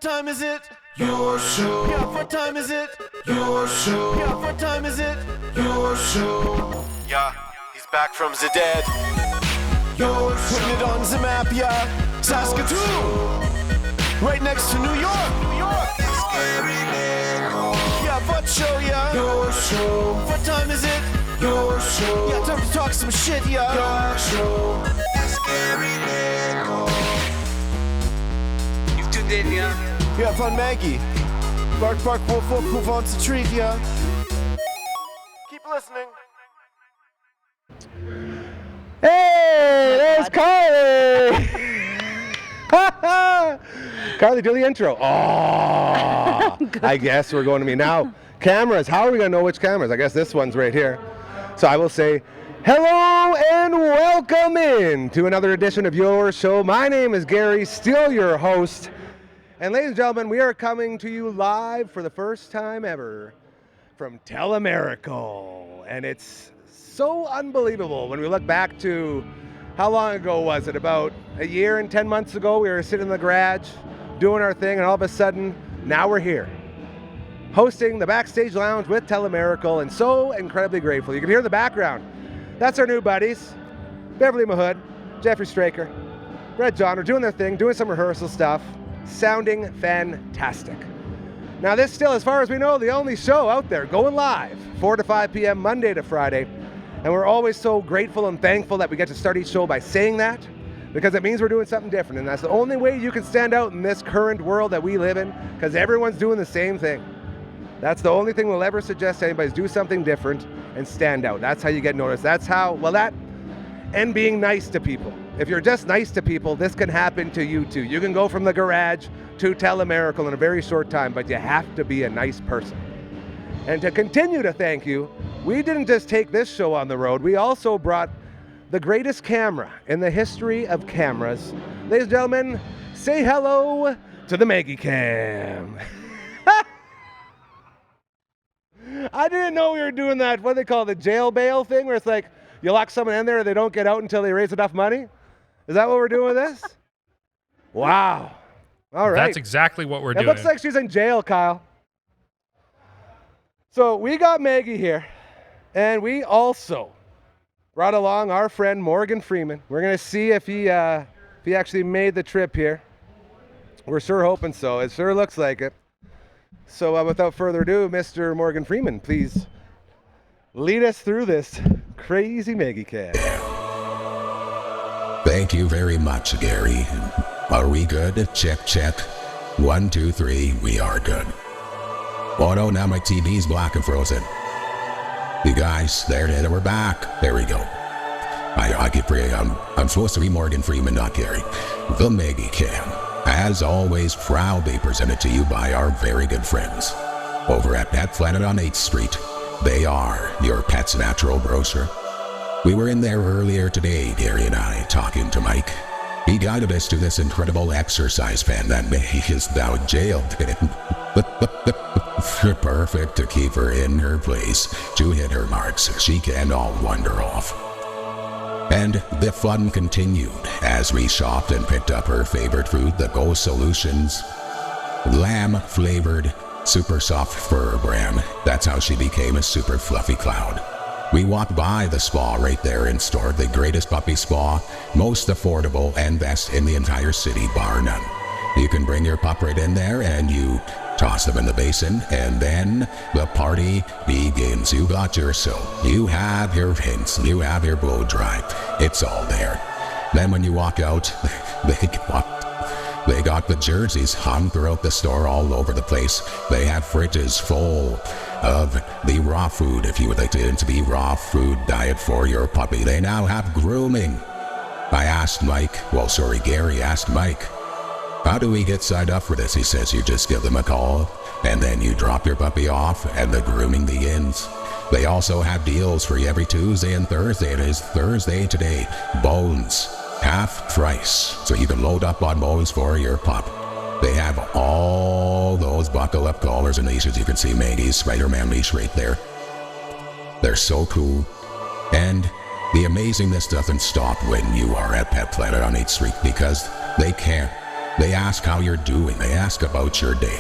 Time is it? Your show. Yeah, what time is it? Your show. Yeah, what time is it? Your show. Yeah, he's back from the dead. Your show. Putting it on the map, yeah. Saskatoon. Right next to New York. New York. Yeah, what show, yeah. Your show. What time is it? Your show. Yeah, time to talk some shit, yeah. Your show. You've tuned in, yeah. Yeah, fun Maggie. Bark, bark, wolf, wolf, who wants a treat, yeah? Keep listening. Hey, there's Carly! Carly, do the intro. Oh, I guess we're going to be now. Cameras, how are we going to know which cameras? I guess this one's right here. So I will say, hello and welcome in to another edition of your show. My name is Gary, still your host. And ladies and gentlemen, we are coming to you live for the first time ever from Telemerical. And it's so unbelievable when we look back to, how long ago was it? About a year and 10 months ago, we were sitting in the garage doing our thing, and all of a sudden, now we're here, hosting the Backstage Lounge with Telemerical, and so incredibly grateful. You can hear the background. That's our new buddies, Beverly Mahood, Jeffrey Straker, Brett John are doing their thing, doing some rehearsal stuff. Sounding fantastic. Now this still, as far as we know, the only show out there going live 4 to 5 p.m. Monday to Friday. And we're always so grateful and thankful that we get to start each show by saying that, because it means we're doing something different. And that's the only way you can stand out in this current world that we live in, because everyone's doing the same thing. That's the only thing we'll ever suggest to anybody is do something different and stand out. That's how you get noticed. That's how, well, that and being nice to people. If you're just nice to people, this can happen to you too. You can go from the garage to Telemerical in a very short time, but you have to be a nice person. And to continue to thank you, we didn't just take this show on the road, we also brought the greatest camera in the history of cameras. Ladies and gentlemen, say hello to the Maggie Cam. I didn't know we were doing that, what do they call it, the jail bail thing, where it's like, you lock someone in there and they don't get out until they raise enough money? Is that what we're doing with this? Wow. All right. That's exactly what we're doing. It looks like she's in jail, Kyle. So we got Maggie here, and we also brought along our friend Morgan Freeman. We're going to see if he actually made the trip here. We're sure hoping so. It sure looks like it. So without further ado, Mr. Morgan Freeman, please lead us through this crazy Maggie Cam. Thank you very much, Gary. Are we good? Check, check. 1, 2, 3, we are good. Oh no, now my TV's black and frozen. You guys, there, we're back. There we go. I keep forgetting, I'm supposed to be Morgan Freeman, not Gary. The Maggie Cam, as always, proudly presented to you by our very good friends over at Pet Planet on 8th Street. They are your pet's natural grocer. We were in there earlier today, Gary and I, talking to Mike. He guided us to this incredible exercise pen that Maggie is now jailed in. Perfect to keep her in her place, to hit her marks. She can all wander off. And the fun continued as we shopped and picked up her favorite food, the Go Solutions lamb-flavored super soft fur brand. That's how she became a super fluffy cloud. We walked by the spa right there in store, the greatest puppy spa, most affordable and best in the entire city, bar none. You can bring your pup right in there and you toss them in the basin, and then the party begins. You got your soap, you have your hints, you have your blow dry. It's all there. Then when you walk out, they got the jerseys hung throughout the store all over the place. They have fridges full of the raw food if you would like to be raw food diet for your puppy. They now have grooming. Gary asked Mike, how do we get signed up for this? He says you just give them a call and then you drop your puppy off and the grooming begins. They also have deals for you every Tuesday and Thursday. It is Thursday today. Bones. Half price, so you can load up on bones for your pup. They have all those buckle-up collars and leashes. You can see Maggie's Spider-Man leash right there. They're so cool. And the amazingness doesn't stop when you are at Pet Planet on 8th Street, because they care. They ask how you're doing. They ask about your day.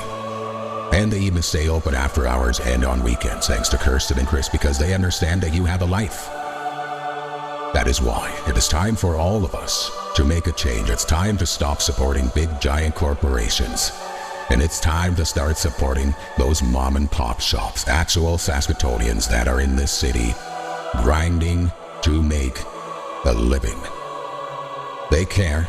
And they even stay open after hours and on weekends, thanks to Kirsten and Chris, because they understand that you have a life. That is why it is time for all of us to make a change. It's time to stop supporting big, giant corporations. And it's time to start supporting those mom and pop shops, actual Saskatoonians that are in this city, grinding to make a living. They care,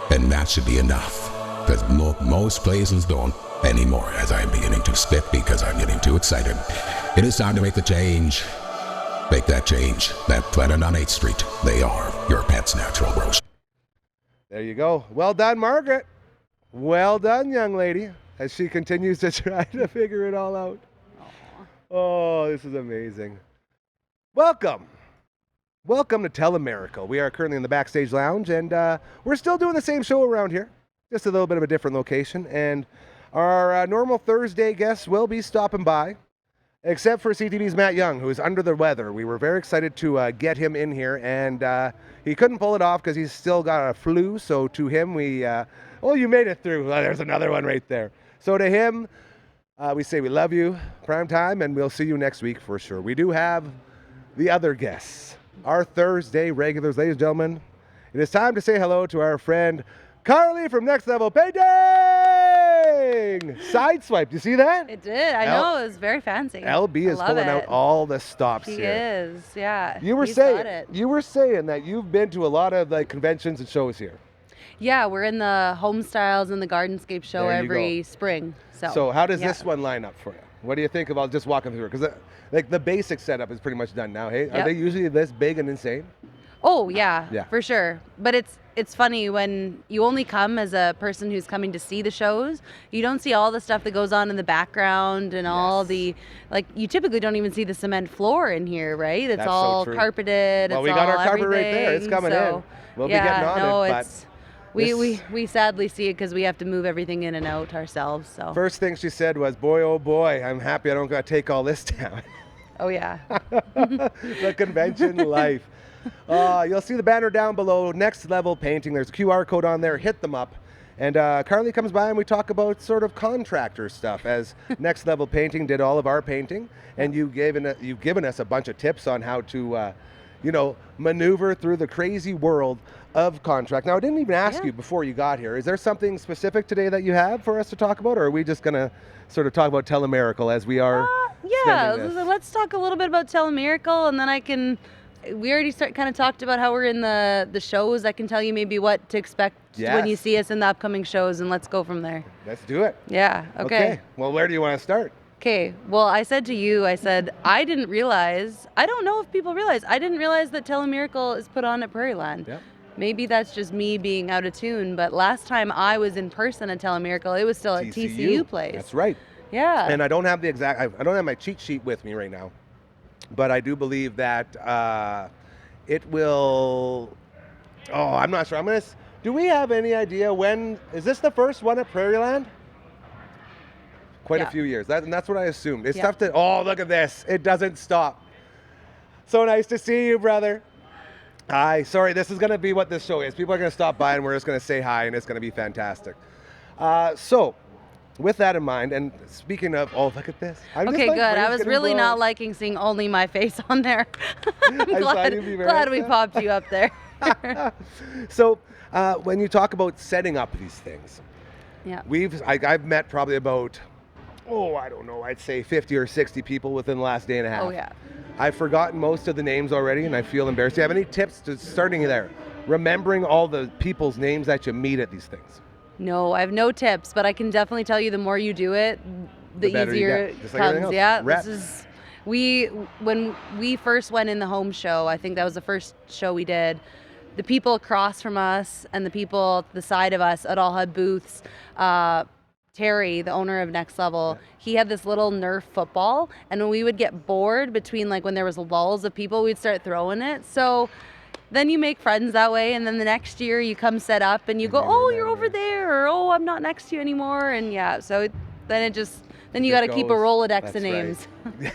and that should be enough, because most places don't anymore, as I'm beginning to spit because I'm getting too excited. It is time to make the change. Make that change. That Planet on 8th Street. They are your pet's natural grocery. There you go. Well done, Margaret. Well done, young lady, as she continues to try to figure it all out. Aww. Oh, this is amazing. Welcome. Welcome to Telemiracle. We are currently in the backstage lounge, and we're still doing the same show around here, just a little bit of a different location. And our normal Thursday guests will be stopping by, except for CTV's Matt Young, who is under the weather. We were very excited to get him in here, and he couldn't pull it off because he's still got a flu. So to him, we, oh, you made it through. Oh, there's another one right there. So to him, we say we love you, prime time, and we'll see you next week for sure. We do have the other guests, our Thursday regulars. Ladies and gentlemen, it is time to say hello to our friend Carly from Next Level Painting! Sideswipe, you see that? It did. I know. It was very fancy. LB is pulling out all the stops He here. is, yeah. You were saying that you've been to a lot of like conventions and shows here. Yeah, we're in the Home Styles and the Gardenscape show There you every spring. So how does this one line up for you? What do you think about just walking through it? Because like the basic setup is pretty much done now. Hey, are they usually this big and insane? Oh yeah, for sure. But it's funny when you only come as a person who's coming to see the shows. You don't see all the stuff that goes on in the background and all the, like, you typically don't even see the cement floor in here, right? It's all carpeted. Well, we got our carpet right there. It's coming in. We'll be getting on it. But we sadly see it because we have to move everything in and out ourselves. So first thing she said was, "Boy, oh boy, I'm happy I don't got to take all this down." Oh yeah. The convention life. You'll see the banner down below, Next Level Painting. There's a QR code on there. Hit them up. And Carly comes by and we talk about sort of contractor stuff, as Next Level Painting did all of our painting. And you've given us a bunch of tips on how to, maneuver through the crazy world of contract. Now, I didn't even ask you before you got here. Is there something specific today that you have for us to talk about? Or are we just going to sort of talk about Telemiracle as we are let's talk a little bit about Telemiracle, and then we already kind of talked about how we're in the shows. I can tell you maybe what to expect when you see us in the upcoming shows, and let's go from there. Let's do it. Yeah, okay. Well, where do you want to start? Okay, well, I said to you, I didn't realize, I don't know if people realize, I didn't realize that Telemiracle is put on at Prairieland. Yep. Maybe that's just me being out of tune, but last time I was in person at Telemiracle, it was still at TCU place. That's right. Yeah. And I don't have I don't have my cheat sheet with me right now, but I do believe that it will, I'm not sure. Do we have any idea when, is this the first one at Prairieland? Quite a few years. That's what I assumed. It's tough to, look at this. It doesn't stop. So nice to see you, brother. Hi. Sorry, this is going to be what this show is. People are going to stop by and we're just going to say hi, and it's going to be fantastic. So, with that in mind, and speaking of, look at this. Okay, good. I was really not liking seeing only my face on there. I'm glad we popped you up there. So, when you talk about setting up these things, yeah, I've met probably about, I don't know, I'd say 50 or 60 people within the last day and a half. Oh, yeah. I've forgotten most of the names already, and I feel embarrassed. Do you have any tips to starting there? Remembering all the people's names that you meet at these things. No, I have no tips, but I can definitely tell you the more you do it, the easier it comes. Yeah, when we first went in the home show, I think that was the first show we did. The people across from us and the people to the side of us had all had booths. Terry, the owner of Next Level, he had this little Nerf football, and when we would get bored between, like, when there was lulls of people, we'd start throwing it. So then you make friends that way, and then the next year you come set up and you go, you're over there, or I'm not next to you anymore, and so then you got to keep a Rolodex of names. Right.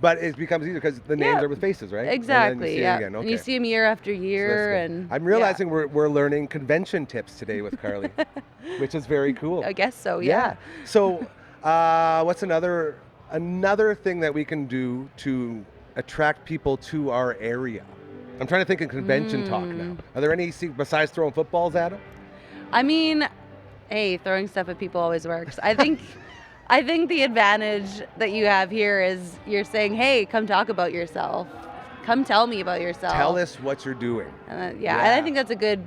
But it becomes easier because the names Yeah. are with faces, right? Exactly. And then you see it Yeah. again. Okay. And you see them year after So that's year, good. and I'm realizing we're learning convention tips today with Carly, which is very cool. I guess so. Yeah. So, what's another thing that we can do to attract people to our area? I'm trying to think in convention talk now. Are there any besides throwing footballs at them? I mean, hey, throwing stuff at people always works. I think the advantage that you have here is you're saying, hey, come talk about yourself. Come tell me about yourself. Tell us what you're doing. And I think that's a good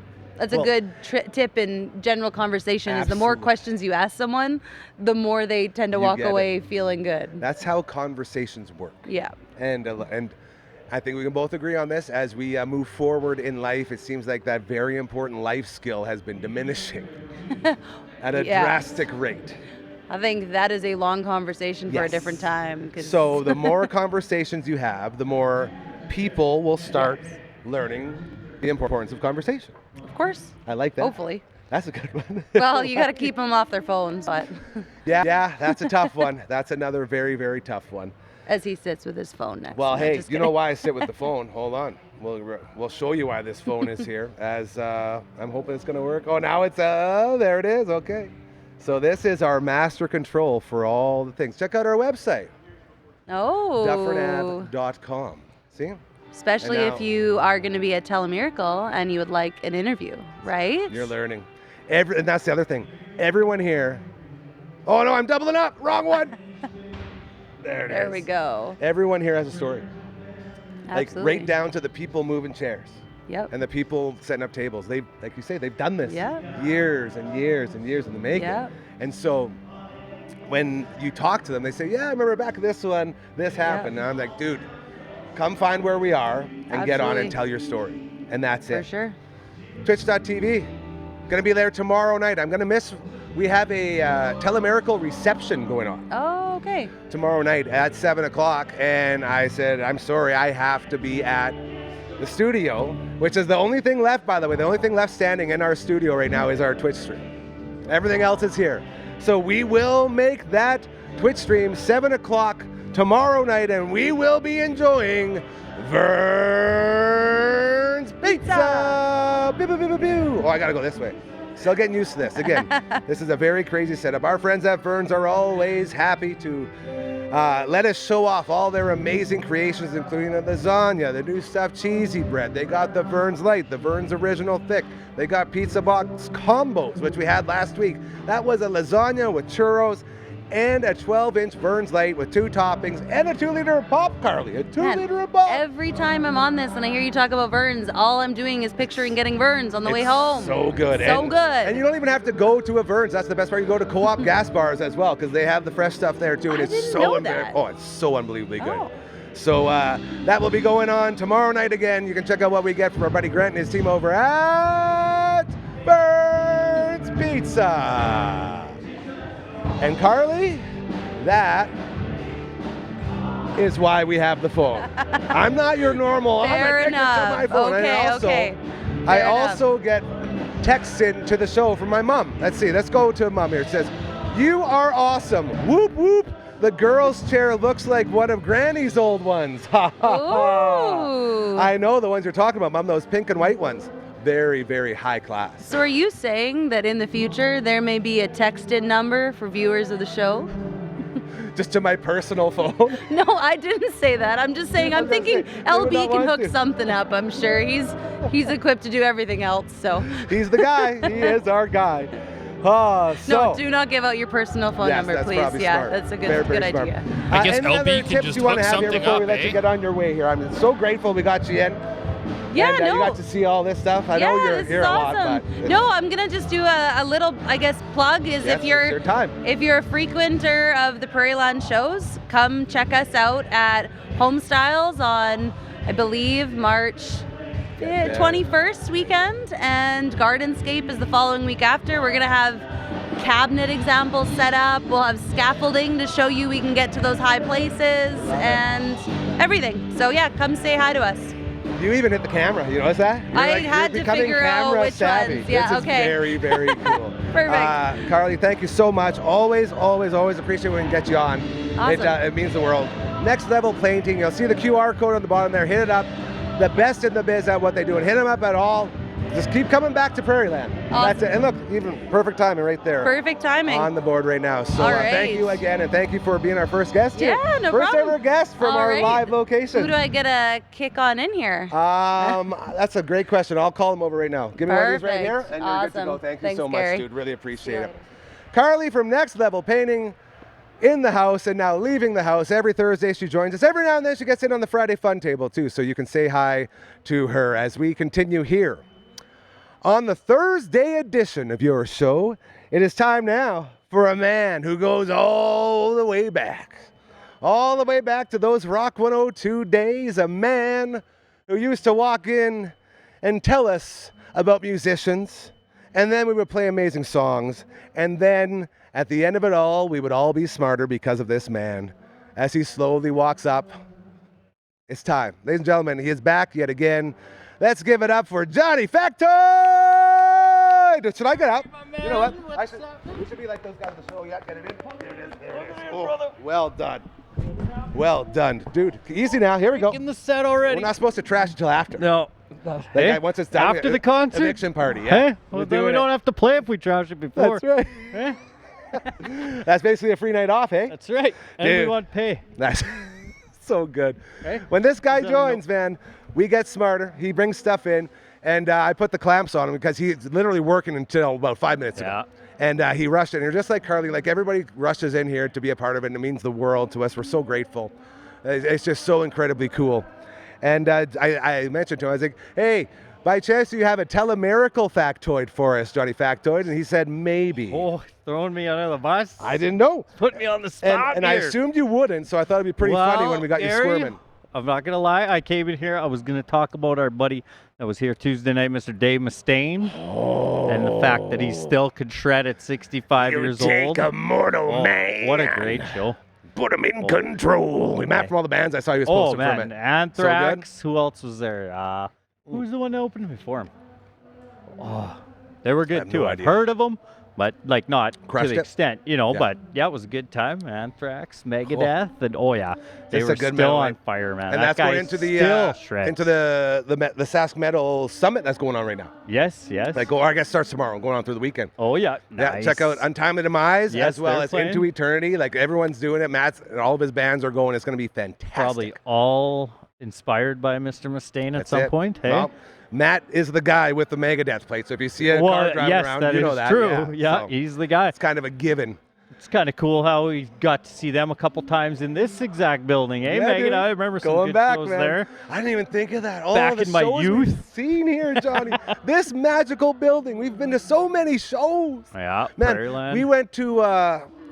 tip in general conversation. Is the more Absolutely. questions you ask someone, the more they tend to walk get it. away feeling good. That's how conversations work. Yeah. And I think we can both agree on this. As we move forward in life, it seems like that very important life skill has been diminishing at a Yeah. drastic rate. I think that is a long conversation for a Yes. different time. 'Cause So the more conversations you have, the more people will start learning the importance of conversation. of course, I like that. hopefully. That's a good one. Well, you got to keep them off their phones, but Yeah, that's a tough one. That's another very, very tough one. as he sits with his phone next. Well, No, hey, just you know kidding. why I sit with the phone? Hold on. We'll show you why this phone is here. As I'm hoping it's going to work. Oh, now it's there it is. Okay. So this is our master control for all the things. Check out our website, Oh. dufferinave.com. See? Especially And if now- you are going to be at Telemiracle and you would like an interview, right? You're learning. And that's the other thing. Everyone here. Oh no, I'm doubling up. Wrong one. There it is. There we go. Everyone here has a story. Like Absolutely. right down to the people moving chairs Yep. and the people setting up tables. They, like you say, they've done this Yeah. years and years and years in the making. Yeah. And so when you talk to them, they say, "Yeah, I remember back this one, this happened." And I'm like, "Dude, come find where we are and get on Absolutely. and tell your story." And that's For it. sure. Twitch.tv. Gonna be there tomorrow night. I'm gonna miss. We have a Telemiracle reception going on Oh, okay. tomorrow night at 7 o'clock, and I said, "I'm sorry, I have to be at the studio," which is the only thing left, by the way. The only thing left standing in our studio right now is our Twitch stream. Everything else is here. So we will make that Twitch stream 7 o'clock tomorrow night, and we will be enjoying Vern's Pizza. Pew, pew, pew, pew, pew. Oh, I gotta go this way. Still getting used to this. Again, this is a very crazy setup. Our friends at Vern's are always happy to let us show off all their amazing creations, including the lasagna, the new stuffed cheesy bread. They got the Vern's Light, the Vern's Original Thick. They got pizza box combos, which we had last week. That was a lasagna with churros and a 12-inch Vern's Light with 2 toppings and a 2-liter of pop, Carly. A 2-liter of pop. Every time I'm on this and I hear you talk about Vern's, all I'm doing is picturing getting Vern's on the way home. So good. So good. And you don't even have to go to a Vern's. That's the best part. You go to Co-op gas bars as well, because they have the fresh stuff there too. And I it's didn't so know unbe- that. Oh, it's so unbelievably good. Oh. So that will be going on tomorrow night again. You can check out what we get from our buddy Grant and his team over at Vern's Pizza. And Carly, that is why we have the phone. I'm not your normal. Fair I'm addicted to my enough. phone. Okay, and also, okay. I Fair enough. also get texts in to the show from my mom. Let's see. Let's go to mom here. It says, "You are awesome. Whoop whoop. The girl's chair looks like one of Granny's old ones." Ha ha ha. Ooh. I know the ones you're talking about, Mom. Those pink and white ones. Very, very high class. So are you saying that in the future there may be a text-in number for viewers of the show? Just to my personal phone. No, I didn't say that. I'm just saying I'm thinking They would LB not can want hook to. something up. I'm sure he's equipped to do everything else. So He's the guy. He is our guy. Oh, so. no, do not give out your personal phone Yes, number, that's please. probably Yeah, smart. that's a good Very, very good smart. idea. I guess any LB other can tips just you want to hook have here something before we up, let you eh? get on your way here? I'm so grateful we got you in. Yeah, and, no. You got to see all this stuff. I know you're this here is a lot, awesome. but No, I'm gonna just do a little, I guess, plug is Yes, if you're it's your time. if you're a frequenter of the Prairie Land shows, come check us out at Home Styles on, I believe, March Yeah. 21st weekend, and Gardenscape is the following week after. We're gonna have cabinet examples set up. We'll have scaffolding to show you we can get to those high places and everything. So yeah, come say hi to us. You even hit the camera. You notice that? I you're had to becoming figure out camera which savvy. ones. Yeah, this is okay. very, very cool. Perfect. Carly, thank you so much. Always, always, always appreciate when we can get you on. Awesome. It means the world. Next Level Painting. You'll see the QR code on the bottom there. Hit it up. The best in the biz at what they do. And hit them up at all. Just keep coming back to Prairie Land. Awesome. That's it. And look, even perfect timing right there. Perfect timing. On the board right now. So All right. thank you again, and thank you for being our first guest here. Yeah, no first problem. ever guest from All our right. live location. Who do I get a kick on in here? That's a great question. I'll call him over right now. Give me one of these right here, Perfect. and you're good to Awesome. go. Thank you Thanks, so Gary. much, dude. Really appreciate See it. you later. Carly from Next Level Painting in the house and now leaving the house. Every Thursday she joins us. Every now and then she gets in on the Friday Fun Table too, so you can say hi to her as we continue here. On the Thursday edition of your show, it is time now for a man who goes all the way back to those Rock 102 days, a man who used to walk in and tell us about musicians, and then we would play amazing songs, and then at the end of it all, we would all be smarter because of this man. As he slowly walks up, it's time. Ladies and gentlemen, he is back yet again. Let's give it up for Johnny Factoid! Should I get up? You know what? We should be like those guys at the show. Yeah, get it in. There it is. There it is. Oh, well done. Well done. Dude, easy now. Here we go. In the set already. We're not supposed to trash until after. No. Hey, once it's done. After the concert? Eviction party, yeah. Hey, well, then we don't have to play if we trash it before. That's right. Eh? That's basically a free night off, eh? That's right. And Dude. we want pay. That's so good. Hey? When this guy Is that joins, man, we get smarter. He brings stuff in, and I put the clamps on him because he's literally working until about 5 minutes ago. And he rushed in. And just like Carly, like everybody rushes in here to be a part of it, and it means the world to us. We're so grateful. It's just so incredibly cool. And I mentioned to him, I was like, hey, by chance do you have a telemiracle factoid for us, Johnny Factoid? And he said, maybe. Oh, throwing me under the bus? I didn't know. Put me on the spot And I here. assumed you wouldn't, so I thought it'd be pretty funny when we got you Gary, squirming. I'm not going to lie. I came in here. I was going to talk about our buddy that was here Tuesday night, Mr. Dave Mustaine, and the fact that he still could shred at 65 years old. a mortal man. What a great show. Put him in control. We mapped from all the bands I saw you was Oh, posted from man. it. Anthrax. Who else was there? Who was the one that opened before him? Oh, they were I good have too. no I've idea. heard of them, but like not Crushed to it? the extent, you know. Yeah. But yeah, it was a good time. Anthrax, Megadeth, and oh yeah, they It's were a good still metal, on right? fire, man. And that that's going guy into still shreds. into the Sask Metal Summit that's going on right now. Yes. Like, or I guess starts tomorrow, going on through the weekend. Oh yeah. Yeah, Nice. check out Untimely Demise Yes, as well they're as playing. Into Eternity. Like everyone's doing it. Matt's and all of his bands are going. It's going to be fantastic. Probably all inspired by Mr. Mustaine at That's some it. point. Hey. Well, Matt is the guy with the Megadeth plate. So if you see a car driving yes, around, that you is know that. true. Yeah, So he's the guy. it's kind of a given. It's kind of cool how we got to see them a couple times in this exact building, eh, Yeah, Megan? dude. I remember some Going good back, shows man. there. I didn't even think of that. All Back the in my shows we've youth. seen here, Johnny. This magical building. We've been to so many shows. Yeah, Man, Prairieland. we went to,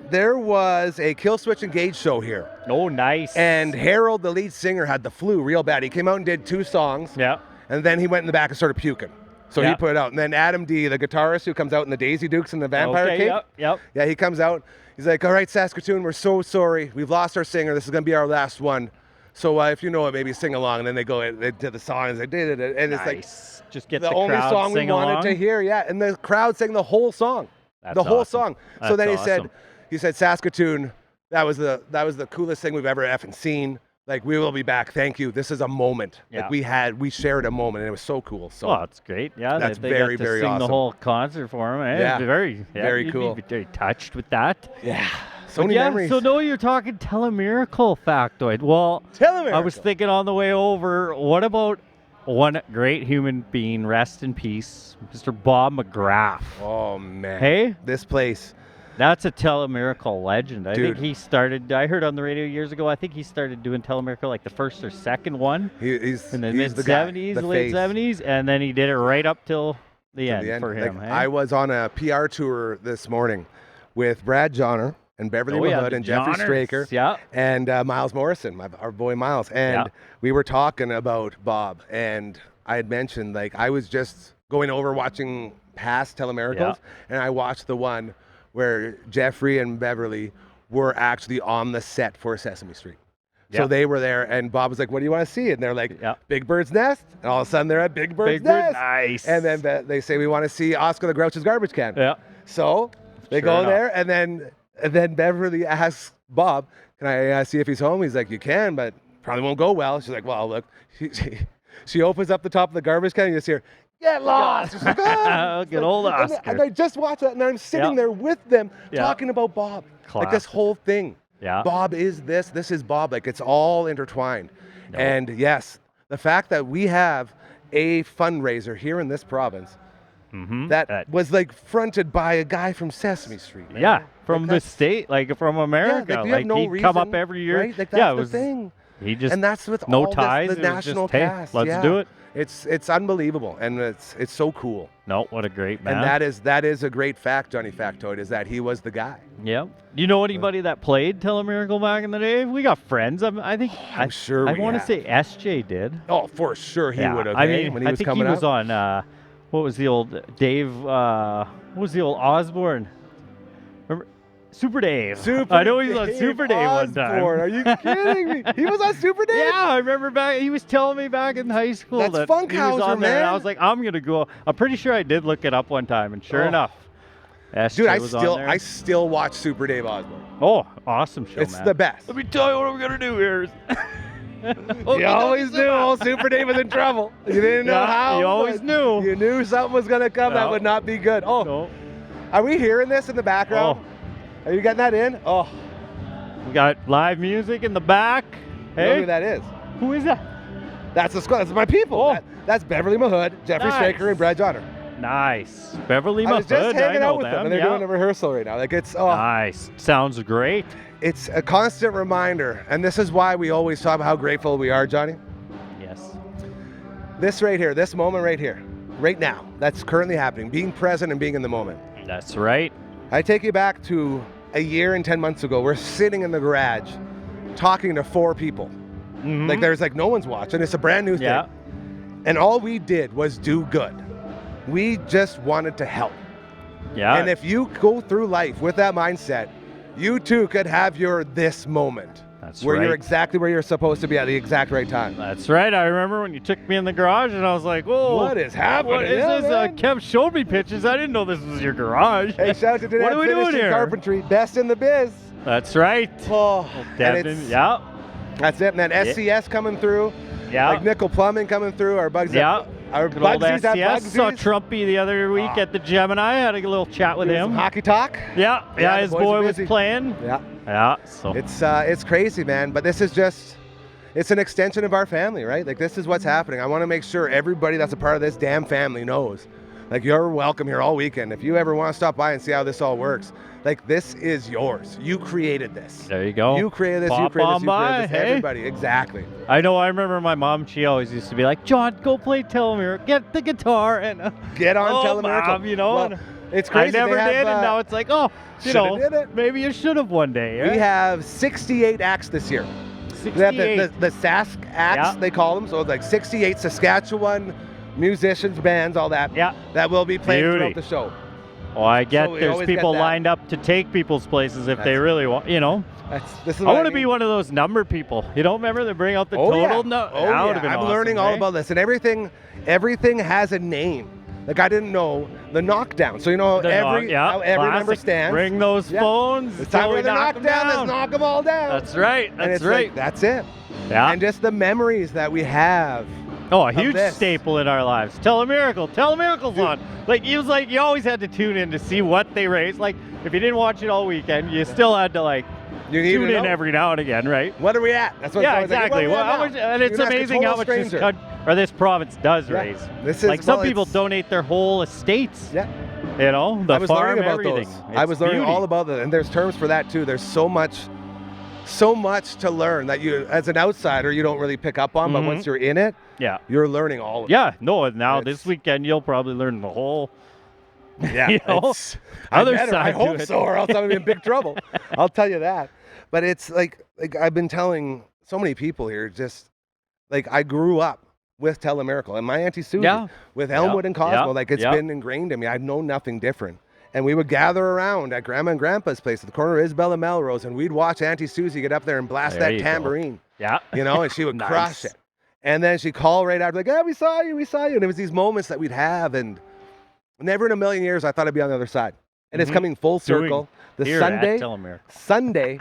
there was a Killswitch Engage show here. Oh, nice. And Harold, the lead singer, had the flu real bad. He came out and did 2 songs. yeah. And then he went in the back and started puking. So he Yeah. put it out. And then Adam D, the guitarist who comes out in the Daisy Dukes and the Vampire Okay, Cape. yep. Yeah, he comes out. He's like, all right, Saskatoon, we're so sorry. We've lost our singer. This is going to be our last one. So if you know it, maybe sing along. And then they go, they did the song, and they did it. And it's like Nice. Just get the the only crowd song we sing wanted along. to hear. Yeah, and the crowd sang the whole song. That's the whole awesome. song. So That's then awesome. he said, Saskatoon, that was the coolest thing we've ever effing seen. Like, we will be back. Thank you. This is a moment. Yeah. Like we shared a moment, and it was so cool. So Oh, that's great. Yeah, That's they very, got to very sing awesome. the whole concert for him. Eh? Yeah. Very Very cool. You'd be very touched with that. yeah, so But many yeah, memories. so no, you're talking telemiracle factoid. Well, Telemiracle. I was thinking on the way over, what about one great human being, rest in peace, Mr. Bob McGrath. Oh man. Hey? This place. That's a telemiracle legend. I think Dude. he started, I heard on the radio years ago, I think he started doing telemiracle like the first or second one He's in the he's the guy, mid-70s, the late face. 70s, and then he did it right up till the To end, the end. for him. Like, eh? I was on a PR tour this morning with Brad Johnner and Beverly Oh, yeah, Mahood the and Jeffrey Johnners. Straker Yeah. and Miles Morrison, our boy Miles. And Yeah. we were talking about Bob, and I had mentioned, like, I was just going over watching past telemiracles, Yeah. and I watched the one where Jeffrey and Beverly were actually on the set for Sesame Street. So Yeah. they were there, and Bob was like, what do you want to see? And they're like, Yeah. Big Bird's Nest. And all of a sudden, they're at Big Bird's Big Bird, Nest. nice. And then they say, we want to see Oscar the Grouch's garbage can. Yeah. So they Sure go enough. there, and then Beverly asks Bob, can I see if he's home? He's like, you can, but probably won't go well. She's like, well, look. She opens up the top of the garbage can and you just hear, get lost. She's like, oh. Get old Oscar. And I just watched that and I'm sitting there with them talking about Bob. Like this whole thing. Yeah. Bob is this is Bob. Like it's all intertwined. No. And yes, the fact that we have a fundraiser here in this province that was like fronted by a guy from Sesame Street. Man. Yeah, from the state, like from America. Yeah, like he'd reason, come up every year. Right? Like that's the thing. He just and that's with no all ties. This, the national just, cast. Hey, let's do it. It's unbelievable, and it's so cool. No, what a great man. And that is a great fact, Johnny Factoid, is that he was the guy. Yeah. Do you know anybody that played Telemiracle back in the day? We got friends. I'm sure I want to say SJ did. Oh, for sure he would have. I mean, when he was think coming he was up. on. What was the old Dave? What was the old Osborne? Remember? Super Dave. I know he was on Super Dave one time. Are you kidding me? He was on Super Dave? Yeah, I remember back. He was telling me back in high school that he was on there. man. And I was like, I'm gonna go. I'm pretty sure I did look it up one time, and sure enough, SJ dude, was on there. I still watch Super Dave Osborne. Oh, awesome show, it's man. the best. Let me tell you what I'm gonna do here. You always knew old Super Dave was in trouble. You didn't know how. You always knew. You knew something was gonna come that would not be good. Oh, no. Are we hearing this in the background? Oh. Are you getting that in? Oh. We got live music in the back. You know Hey, who that is? who is that? That's the squad. That's my people. Oh. That's Beverly Mahood, Jeffrey Nice. Straker, and Brad Johnner. Nice. Beverly I was just Mahood, I hanging know out with them, and they're doing a rehearsal right now. Like it's Nice. Sounds great. it's a constant reminder, and this is why we always talk about how grateful we are, Johnny. Yes. This right here, this moment right here, right now, that's currently happening. Being present and being in the moment. That's right. I take you back to a year and 10 months ago. We're sitting in the garage, talking to 4 people. Like there's like no one's watching. It's a brand new thing. Yeah. And all we did was do good. We just wanted to help. Yeah. And if you go through life with that mindset, you too could have your this moment. That's where right. you're exactly where you're supposed to be at the exact right time. That's right. I remember when you took me in the garage and I was like, whoa. What is happening? What is Yeah, this? man. Kev showed me pictures. I didn't know this was your garage. Hey, shout out to What Dad are we doing Finishing here? Carpentry, best in the biz. That's right. Oh, and Devin, yeah. That's it. And then SCS coming through. Yeah. Like Nickel Plumbing coming through. Our Bugs. Yeah. Our Good old Bugsies at SCS. Saw Bugsies. Trumpy the other week at the Gemini. Had a little chat with Doing him. some hockey talk. Yeah. Yeah, Yeah. the His boys boy are was busy. playing. Yeah. Yeah. So It's crazy, man. But this is just, it's an extension of our family, right? Like this is what's happening. I want to make sure everybody that's a part of this damn family knows. Like you're welcome here all weekend. If you ever want to stop by and see how this all works, like this is yours. You created this. there you go. You created this. You Pop created on this. You by, created this. hey? Everybody, exactly. I know. I remember my mom. She always used to be like, "John, go play Telemiracle. Get the guitar and Get on oh, Telemiracle. Mom, you know." Well, it's crazy. I never They have, did, and now it's like, oh, you shoulda know, did it. maybe you should have one day. We Yeah? have 68 acts this year. 68. We have the Sask acts, Yeah. they call them. So it's like 68 Saskatchewan musicians, bands, all that. Yeah. That will be playing Beauty. throughout the show. Oh, I get So we there's always get people that. lined up to take people's places if they That's- really want, you know. This is I what want to mean. be one of those number people. You don't remember they bring out the Oh, total? yeah. No, Oh, that yeah. would've been I'm awesome, learning all eh? about this, and everything has a name. Like I didn't know the knockdown. So you know how every member classic. stands. Bring those Yeah. phones. It's time till for we the knock 'em knockdown. Let's down. knock them all down. That's right. And That's it's right. like, that's it. Yeah. And just the memories that we have. Oh, a huge this. staple in our lives. Telemiracle's on. Like it was like you always had to tune in to see what they raised. Like if you didn't watch it all weekend, you still had to like You need tune to in know. every now and again, right? What are we at? That's what Yeah, it's always like, exactly. what are we Well, at how now? much, and it's You can ask a amazing how total much stranger. this province does Yeah. raise. This is like some well, people it's- donate their whole estates. Yeah. You know, the I was farm, learning about everything. those. I It's was learning beauty. all about that, and there's terms for that too. There's so much to learn that you, as an outsider, you don't really pick up on. But once you're in it, Yeah. you're learning all of it. Yeah. No. And now It's- this weekend you'll probably learn the whole. Yeah, You know, it's- I other better. I side to hope it. so, or else I'm gonna be in big trouble. I'll tell you that. But it's like I've been telling so many people here, just like I grew up with Telemiracle and my Auntie Susie Yeah. with Elmwood and Cosmo. Yeah. Like it's Yeah. been ingrained in me. I've known nothing different. And we would gather around at Grandma and Grandpa's place at the corner of Isabel and Melrose, and we'd watch Auntie Susie get up there and blast There that you go. tambourine, Yeah. you know, and she would Nice. crush it. And then she'd call right after, like, "Yeah, we saw you. And it was these moments that we'd have, and never in a million years I thought I'd be on the other side. And it's coming full circle. The Here at Sunday, Telemiracle. Sunday,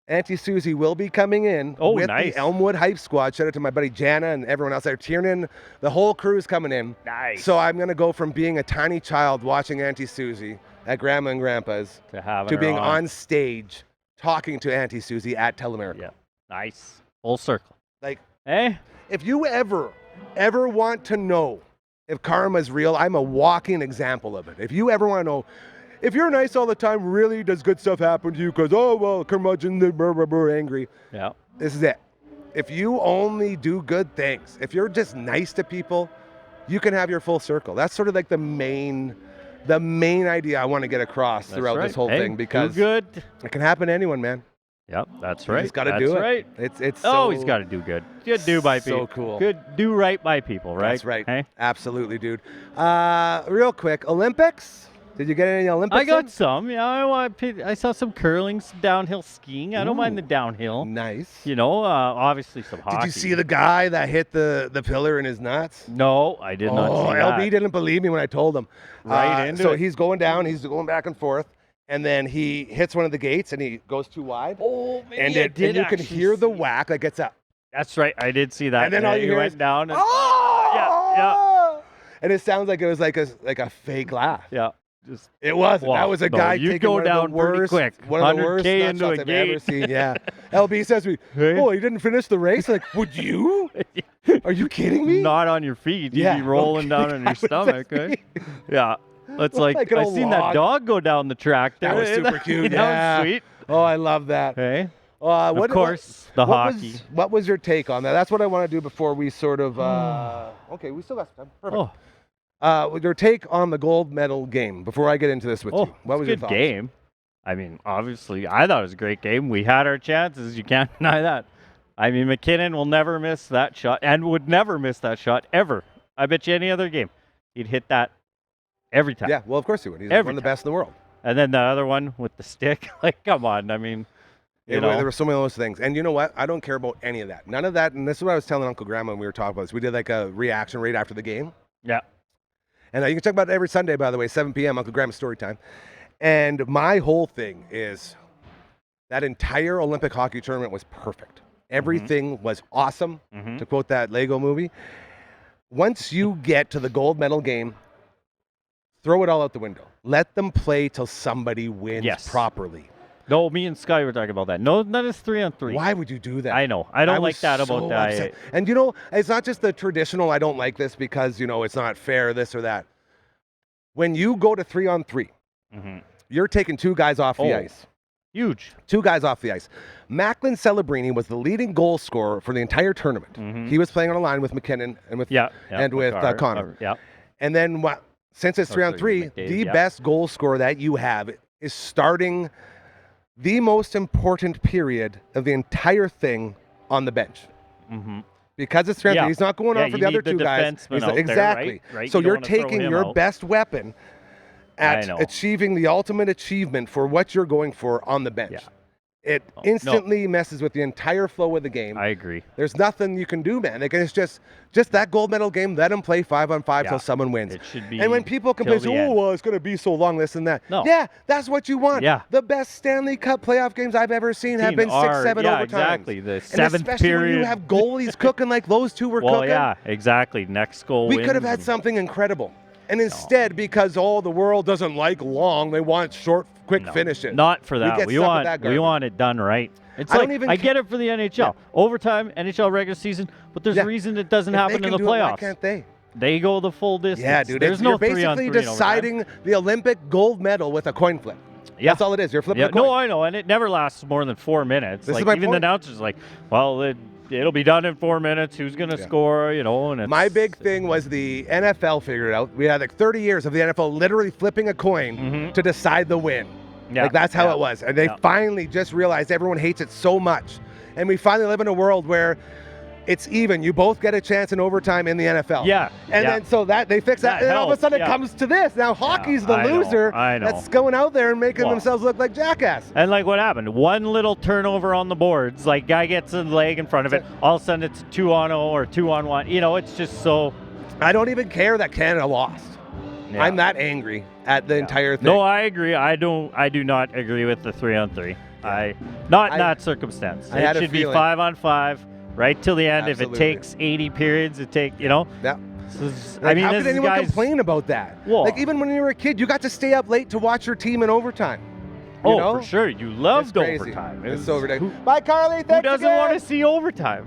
Auntie Susie will be coming in with nice. the Elmwood Hype Squad. Shout out to my buddy Jana and everyone else there. Tiernan, the whole crew's coming in. Nice. So I'm going to go from being a tiny child watching Auntie Susie at Grandma and Grandpa's to being on stage talking to Auntie Susie at Telemerica. Yeah. Nice. Full circle. Like, Hey? if you ever want to know if karma is real, I'm a walking example of it. If you ever want to know, if you're nice all the time, really does good stuff happen to you? Because, oh, well, curmudgeon, angry. Yeah. This is it. If you only do good things, if you're just nice to people, you can have your full circle. That's sort of like the main idea I want to get across throughout this whole thing, because do good. it can happen to anyone, man. Yep, that's You right. just got to do it. Right. It's Always got to do good. Good do by people. So cool. Good do right by people, right? That's right. Hey? Absolutely, dude. Real quick, Olympics? Did you get any Olympics? I got some. Yeah, I saw some curling, some downhill skiing. I don't mind the downhill. Nice. You know, obviously some hockey. Did you see the guy that hit the pillar in his nuts? No, I did not see that. LB didn't believe me when I told him. Right into so it. he's going down, he's going back and forth, and then he hits one of the gates and he goes too wide. Oh, man, and I did you can actually hear the see. whack like it's up. That's right. I did see that. And then all you he hear went is, down. And, oh! And it sounds like it was like a fake laugh. yeah. Just It wasn't. Wow. That was a No, guy you taking go one down of the pretty worst, quick. one of the worst 100K nut into shots a I've ever gate. seen. Yeah. LB says to me, Hey? "Oh, you didn't finish the race?" Like, would you? Are you kidding me? not on your feet. You'd Yeah, be rolling okay. down on your stomach. Right? Yeah. It's like Like an I old seen that log. dog go down the track there. That was super cute. That Yeah. was sweet. Oh, I love that. Hey. Of course, the what hockey. What was your take on that? That's what I want to do before we sort of. Okay, we still got some time. Perfect. Oh, Your take on the gold medal game before I get into this with you. What it's was a your good thoughts? game. I mean, obviously, I thought it was a great game. We had our chances. You can't deny that. I mean, McKinnon will never miss that shot and would never miss that shot ever. I bet you any other game, he'd hit that every time. Yeah, well, of course he would. He's Every one of the time. best in the world. And then the other one with the stick. Like, come on. I mean, you know. There were so many of those things. And you know what? I don't care about any of that. None of that. And this is what I was telling Uncle Grandma when we were talking about this. We did like a reaction right after the game. Yeah. And you can check about it every Sunday, by the way, 7 p.m., Uncle Grandma's Story Time. And my whole thing is that entire Olympic hockey tournament was perfect. Everything was awesome, to quote that Lego movie. Once you get to the gold medal game, throw it all out the window. Let them play till somebody wins properly. No, me and Sky were talking about that. No, that is 3-on-3. Why would you do that? I know. I don't was like that about so that. upset. And you know, it's not just the traditional, I don't like this because, you know, it's not fair, this or that. When you go to 3-on-3, you're taking two guys off the ice. Huge. Two guys off the ice. Macklin Celebrini was the leading goal scorer for the entire tournament. He was playing on a line with McKinnon and with Connor. Yeah. And then since it's 3-on-3, the best goal scorer that you have is starting the most important period of the entire thing on the bench. Because it's 3-on-3, he's not going on for the other two guys. Exactly. Right? So You don't you're wanna throw taking him your out. best weapon at achieving the ultimate achievement for what you're going for on the bench. Yeah. It instantly messes with the entire flow of the game. I agree. There's nothing you can do, man. Like, it's just that gold medal game. Let them play 5-on-5 till someone wins. It should be. And when people complain, oh, well, it's going to be so long, this and that. No. Yeah, that's what you want. Yeah. The best Stanley Cup playoff games I've ever seen have been 6-7 overtimes. Exactly. The And seventh especially period. when you have goalies cooking like those two were well, cooking. yeah, exactly. Next goal We wins could have had and- something incredible. And instead, because the world doesn't like long, they want short, quick finishes. Not for that. get We stuck with that want garbage. it done right. It's I like don't even I ca- get it for the NHL. Overtime, NHL regular season, but there's a reason it doesn't If they happen can in the do it, why playoffs. can't they? They go the full distance. Yeah, dude. There's no you're 3-on-3 basically in overtime. deciding the Olympic gold medal with a coin flip. Yeah. That's all it is. You're flipping Yeah, a coin. no, I know, and it never lasts more than 4 minutes. This is like my even point. the announcers like, well, it'll be done in 4 minutes. Who's gonna score? You know, and it's, My big thing was the NFL figured it out. We had like 30 years of the NFL literally flipping a coin to decide the win. Yeah, Like that's how it was. And they finally just realized everyone hates it so much. And we finally live in a world where it's even. You both get a chance in overtime in the NFL. Yeah. And then so that they fix that. That And then all of a helps, sudden yeah. it comes to this. Now hockey's the I know, loser I know. that's going out there and making Well. themselves look like jackass. And like what happened? One little turnover on the boards, like guy gets a leg in front of it. All of a sudden it's 2-on-0 or 2-on-1. You know, it's just so. I don't even care that Canada lost. Yeah. I'm that angry at the entire thing. No, I agree. I do not agree with the 3-on-3. Not in I- that circumstance. I had It a should be feeling. 5-on-5 right till the end. If it Absolutely. takes 80 periods, it take Yeah. I mean, how this could anyone guy's, complain about that? Well- Like even when you were a kid, you got to stay up late to watch your team in overtime. You know? for sure. You It's loved crazy. overtime. It's so ridiculous. Who, Bye, Carly. who Thanks doesn't again. want to see overtime?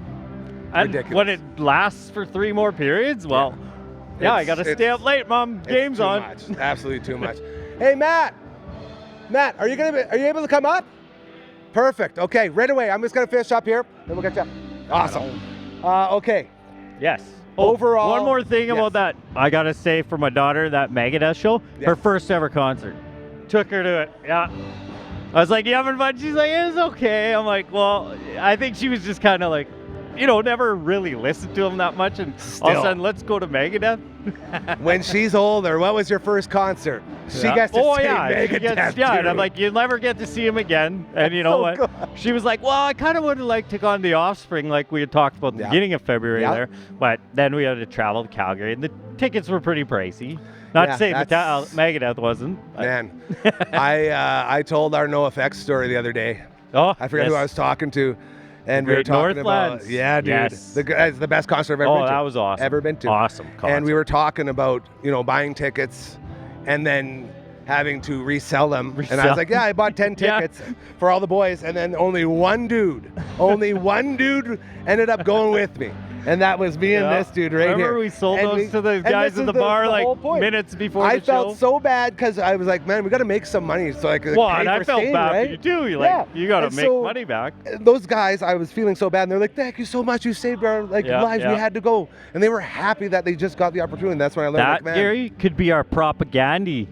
And Ridiculous. when it lasts for 3 more periods, well, yeah, I got to stay up late, Mom. It's Game's too on. Much. Absolutely too much. Hey, Matt. Matt, are you able to come up? Perfect. Okay, right away. I'm just gonna finish up here, then we'll get you. Awesome. Okay. Yes. Overall, one more thing yes. about that. I got to say for my daughter, that Megadeth show, Yeah. her first ever concert. Took her to it. Yeah. I was like, you having fun? She's like, it's okay. I'm like, well, I think she was just kind of like, never really listened to him that much. And all of a Still. sudden, let's go to Megadeth. When she's older, what was your first concert? She Yeah. gets to oh, say yeah. She Megadeth, gets, yeah, and I'm dude. like, you'll never get to see him again. And you know so what? good. She was like, well, I kind of would have liked to go on The Offspring like we had talked about at the Yeah. beginning of February Yeah. there. But then we had to travel to Calgary, and the tickets were pretty pricey. Not Yeah, to say that's- Megadeth wasn't. but- Man, I told our NoFX story the other day. Oh, I forget yes. who I was talking to, and we were Great talking about. Northlands. Yeah, dude. Yes. It's the best concert I've ever Oh, been to. that was awesome. Ever been to. Awesome And we concert. were talking about buying tickets, and then having to resell them. And I Resell. was like, yeah, I bought 10 Yeah. tickets for all the boys, and then only one dude ended up going with me. And that was me and Yeah. this dude right Remember here. we sold And those to the and guys this at is the bar like whole point. minutes before I the show? felt so bad because I was like, man, we got to make some money so I could Well, pay and I for felt staying, bad right? for you too. Yeah. You got to And make so, money back. Those guys, I was feeling so bad, and they're like, thank you so much. You saved our Yeah, lives. We yeah. had to go. And they were happy that they just got the opportunity. And that's when I learned, That, like, man, Gary, could be our propaganda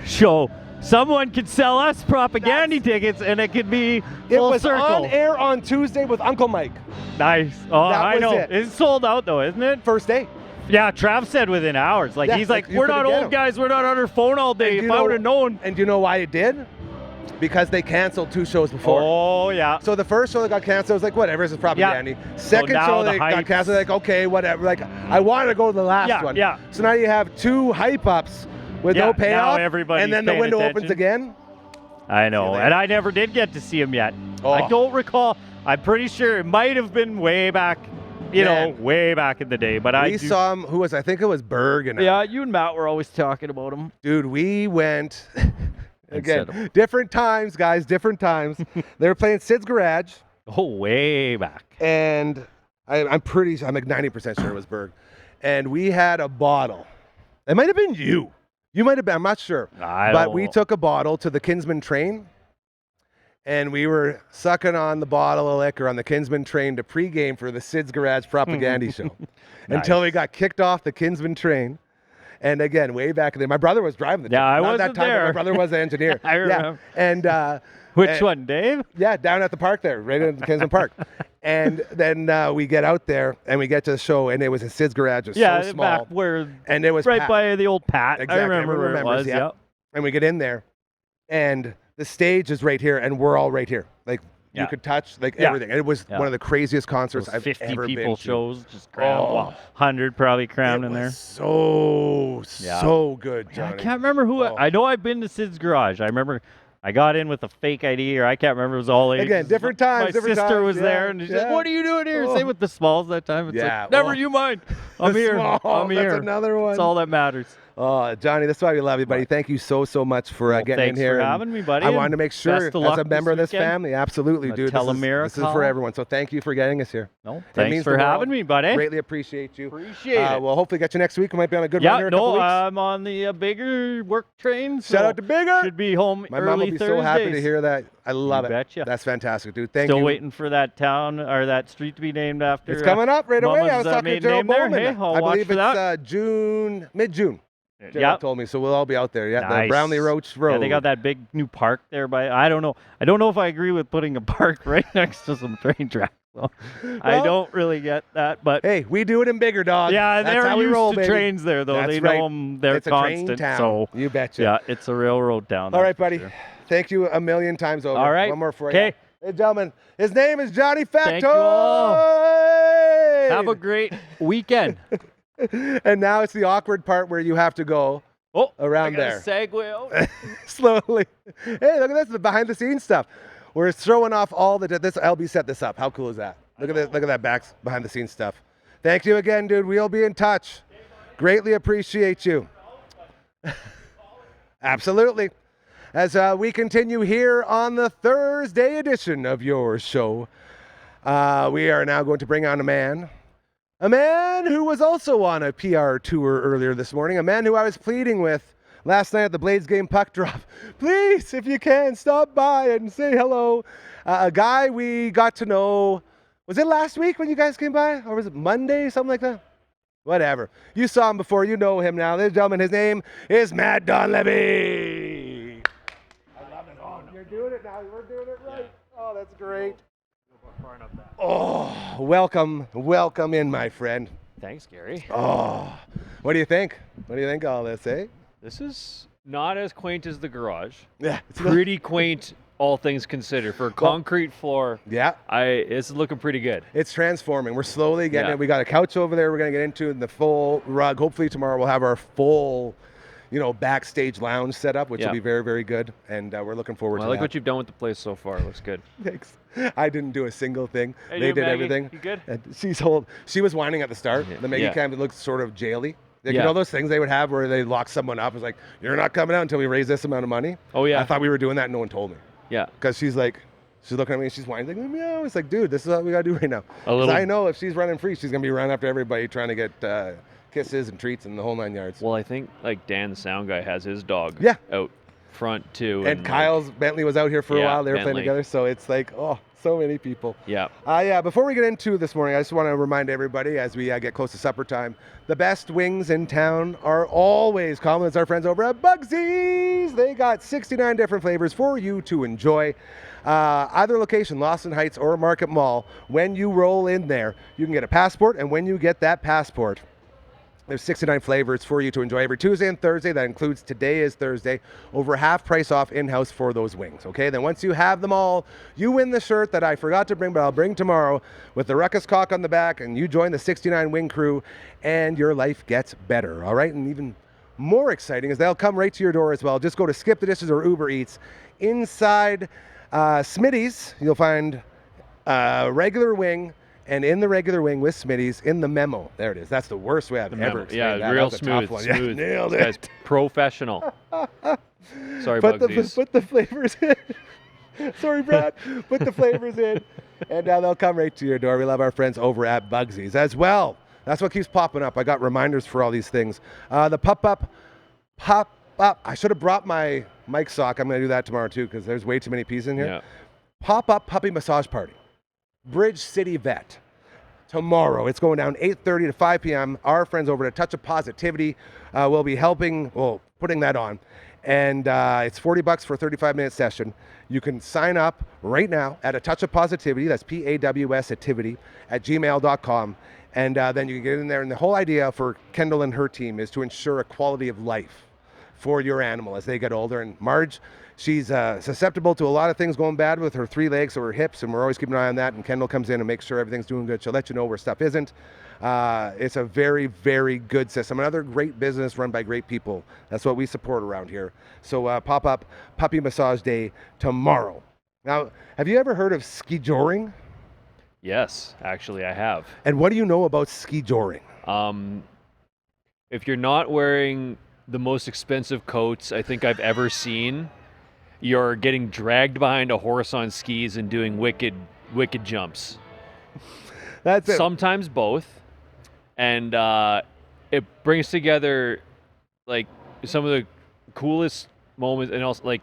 show. Someone could sell us propaganda tickets, and it could be it full was circle. on air on Tuesday with Uncle Mike. Nice. Oh, That I was know. it. It's sold out though, isn't it? First day. Yeah, Trav said within hours. Like Yeah, he's like, like, you we're couldn't not get old 'em." guys. We're not on our phone all day. And If I would have known. And do you know why it did? Because they canceled 2 shows before. Oh yeah. So the first show that got canceled, I was like, whatever, this is propaganda. Second now show the that got hype- canceled, like, okay, whatever. Like, I wanted to go to the last Yeah, one. yeah. So now you have 2 hype ups with Yeah, no now payoff, everybody's and then the paying window attention. opens again. I See know, you later. and I never did get to see him yet. Oh. I don't recall. I'm pretty sure it might have been way back, Man. way back in the day. But We saw him. Who was? I think it was Berg and I. Yeah, you and Matt were always talking about him. Dude, we went Instead again. Different times, guys. Different times. They were playing Sid's Garage, Oh, way back. and I'm like 90% sure it was Berg, and we had a bottle. It might have been you. You might have been. I'm not sure. But we took a bottle to the Kinsman train, and we were sucking on the bottle of liquor on the Kinsman train to pregame for the Sid's Garage propaganda show until we got kicked off the Kinsman train. And again, way back then, my brother was driving the train. Yeah, I Not that wasn't time, but there. my brother was the engineer. I remember. Yeah. And Which one, Dave? yeah, down at the park there, right in Kinsman Park. And then we get out there and we get to the show, and it was in Sid's Garage. It was Yeah, so small. back where, And it was right packed. by the old Pat. Exactly, I remember where it remembers, was. yeah. Yeah. And we get in there, and the stage is right here, and we're all right here. Like, you Yeah. could touch, like, Yeah. everything. And it was Yeah. one of the craziest concerts Those I've 50 ever been people to. shows, just crammed. Oh. Well, 100 probably crammed It in was there. so good, Yeah, Johnny. I can't remember who. Oh. I know I've been to Sid's Garage. I remember I got in with a fake ID, or I can't remember. It was all ages. Again, different times, My different sister times, was yeah, there, and she's like, yeah. "What are you doing here?" Oh. Same with the Smalls that time. It's Yeah, like, never oh. you mind. I'm The here. Small, I'm here. That's another one. That's all that matters. Oh, Johnny, that's why we love you, buddy. Thank you so much for Well, getting in thanks here. for and having me, buddy, I and wanted to make sure, best as of luck a member of this this weekend. family, absolutely, The dude. Telomere This is for call. everyone. So thank you for getting us here. No, It thanks means for the world. having me, buddy. Greatly appreciate you. Appreciate it. We'll hopefully get you next week. We might be on a good run Yeah, here in a couple no, weeks. I'm on the bigger work train. Shout so out to Bigger. Should be home My early mom will be so happy to Thursdays. hear that. I love You it. betcha. That's fantastic, dude. Thank Still you. waiting for that town or that street to be named after. It's coming up right away. I Mama's, was talking to maiden Gerald name there. Bowman. Hey, I'll I watch believe for it's that. mid-June. Gerald Yeah. told me, so we'll all be out there. Yeah, the Nice. Brownlee Roach Road. Yeah, they got that big new park there by. I don't know. I don't know if I agree with putting a park right next to some train tracks. So I Well, don't really get that, but Hey, we do it in Bigger, dog. yeah, That's they're how we used roll, to baby. trains there though. That's They right. know them. They're It's a train constant. town. So You betcha. yeah, it's a railroad town. All that's right, for buddy. sure. Thank you a million times over. All right. One more for you. Okay. Hey, gentlemen, his name is Johnny Factoid. Thank you all. Have a great weekend. And now it's the awkward part where you have to go Oh, around I got there. a segue out. slowly. Hey, look at this, the behind the scenes stuff. We're throwing off all the this. LB set this up. How cool is that? Look at that back behind the scenes stuff. Thank you again, dude. We'll be in touch. Greatly appreciate you. Absolutely. As we continue here on the Thursday edition of your show, we are now going to bring on a man who was also on a PR tour earlier this morning, a man who I was pleading with last night at the Blades game puck drop. Please, if you can, stop by and say hello. A guy we got to know, was it last week when you guys came by? Or was it Monday, something like that? Whatever. You saw him before, you know him now. Ladies and gentlemen, his name is Matt Donlevvy. I love it. Oh, you're doing it now. We're doing it right. Oh, that's great. Oh, welcome in, my friend. Thanks, Gary. Oh, what do you think? What do you think of all this, eh? This is not as quaint as the garage. Yeah. Pretty quaint, all things considered. For a concrete floor, Yeah. it's looking pretty good. It's transforming. We're slowly getting Yeah. it. We got a couch over there we're going to get into, and the full rug. Hopefully tomorrow we'll have our full, backstage lounge set up, which will Yeah. be very, very good. And we're looking forward Well, to I like that. what you've done with the place so far. It looks good. Thanks. I didn't do a single thing. Hey, They you, did Maggie? everything. You good? And she was whining at the start. The Maggie Yeah. cam looked sort of jaily. Like, Yeah. You know those things they would have where they lock someone up? It's like, you're not coming out until we raise this amount of money. Oh, yeah. I thought we were doing that and no one told me. Yeah. Because she's looking at me and she's whining. Like, meow. It's like, dude, this is what we got to do right now. A 'Cause little- I know if she's running free, she's going to be running after everybody trying to get kisses and treats and the whole 9 yards. Well, I think Dan, the sound guy, has his dog Yeah. out front too. And Kyle's Bentley was out here for a Yeah, while. They were playing Bentley. together. So it's like, oh, so many people. Yeah. Before we get into this morning, I just want to remind everybody as we get close to supper time, the best wings in town are always common. It's our friends over at Bugsy's. They got 69 different flavors for you to enjoy. Either location, Lawson Heights or Market Mall, when you roll in there, you can get a passport, and when you get that passport, there's 69 flavors for you to enjoy every Tuesday and Thursday. That includes today is Thursday. Over half price off in-house for those wings, okay? Then once you have them all, you win the shirt that I forgot to bring, but I'll bring tomorrow with the Ruckus Cock on the back, and you join the 69 wing crew, and your life gets better, all right? And even more exciting is they'll come right to your door as well. Just go to Skip the Dishes or Uber Eats. Inside Smitty's, you'll find regular wing, and in the regular wing with Smitty's, in the memo, there it is. That's the worst way I've ever explained Yeah, that. real That was a tough smooth. one. Yeah, Smooth. nailed This guy's it. professional. Sorry, Put Bugsies. the flavors in. Sorry, Brad. Put the flavors in, and they'll come right to your door. We love our friends over at Bugsy's as well. That's what keeps popping up. I got reminders for all these things. The pop up. I should have brought my mic sock. I'm going to do that tomorrow too because there's way too many peas in here. Yeah. Pop-up puppy massage party. Bridge City Vet. Tomorrow. It's going down 8:30 to 5 p.m. Our friends over at Touch of Positivity will be putting that on. And it's $40 for a 35-minute session. You can sign up right now at A Touch of Positivity. That's PAWS at gmail.com. And then you can get in there. And the whole idea for Kendall and her team is to ensure a quality of life for your animal as they get older. And Marge, she's susceptible to a lot of things going bad with her 3 legs or her hips, and we're always keeping an eye on that. And Kendall comes in and makes sure everything's doing good. She'll let you know where stuff isn't. It's a very, very good system. Another great business run by great people. That's what we support around here. So pop-up puppy massage day tomorrow. Now, have you ever heard of ski joring? Yes, actually, I have. And what do you know about ski joring? If you're not wearing the most expensive coats I think I've ever seen, you're getting dragged behind a horse on skis and doing wicked jumps. That's it. Sometimes both. And it brings together like some of the coolest moments, and also like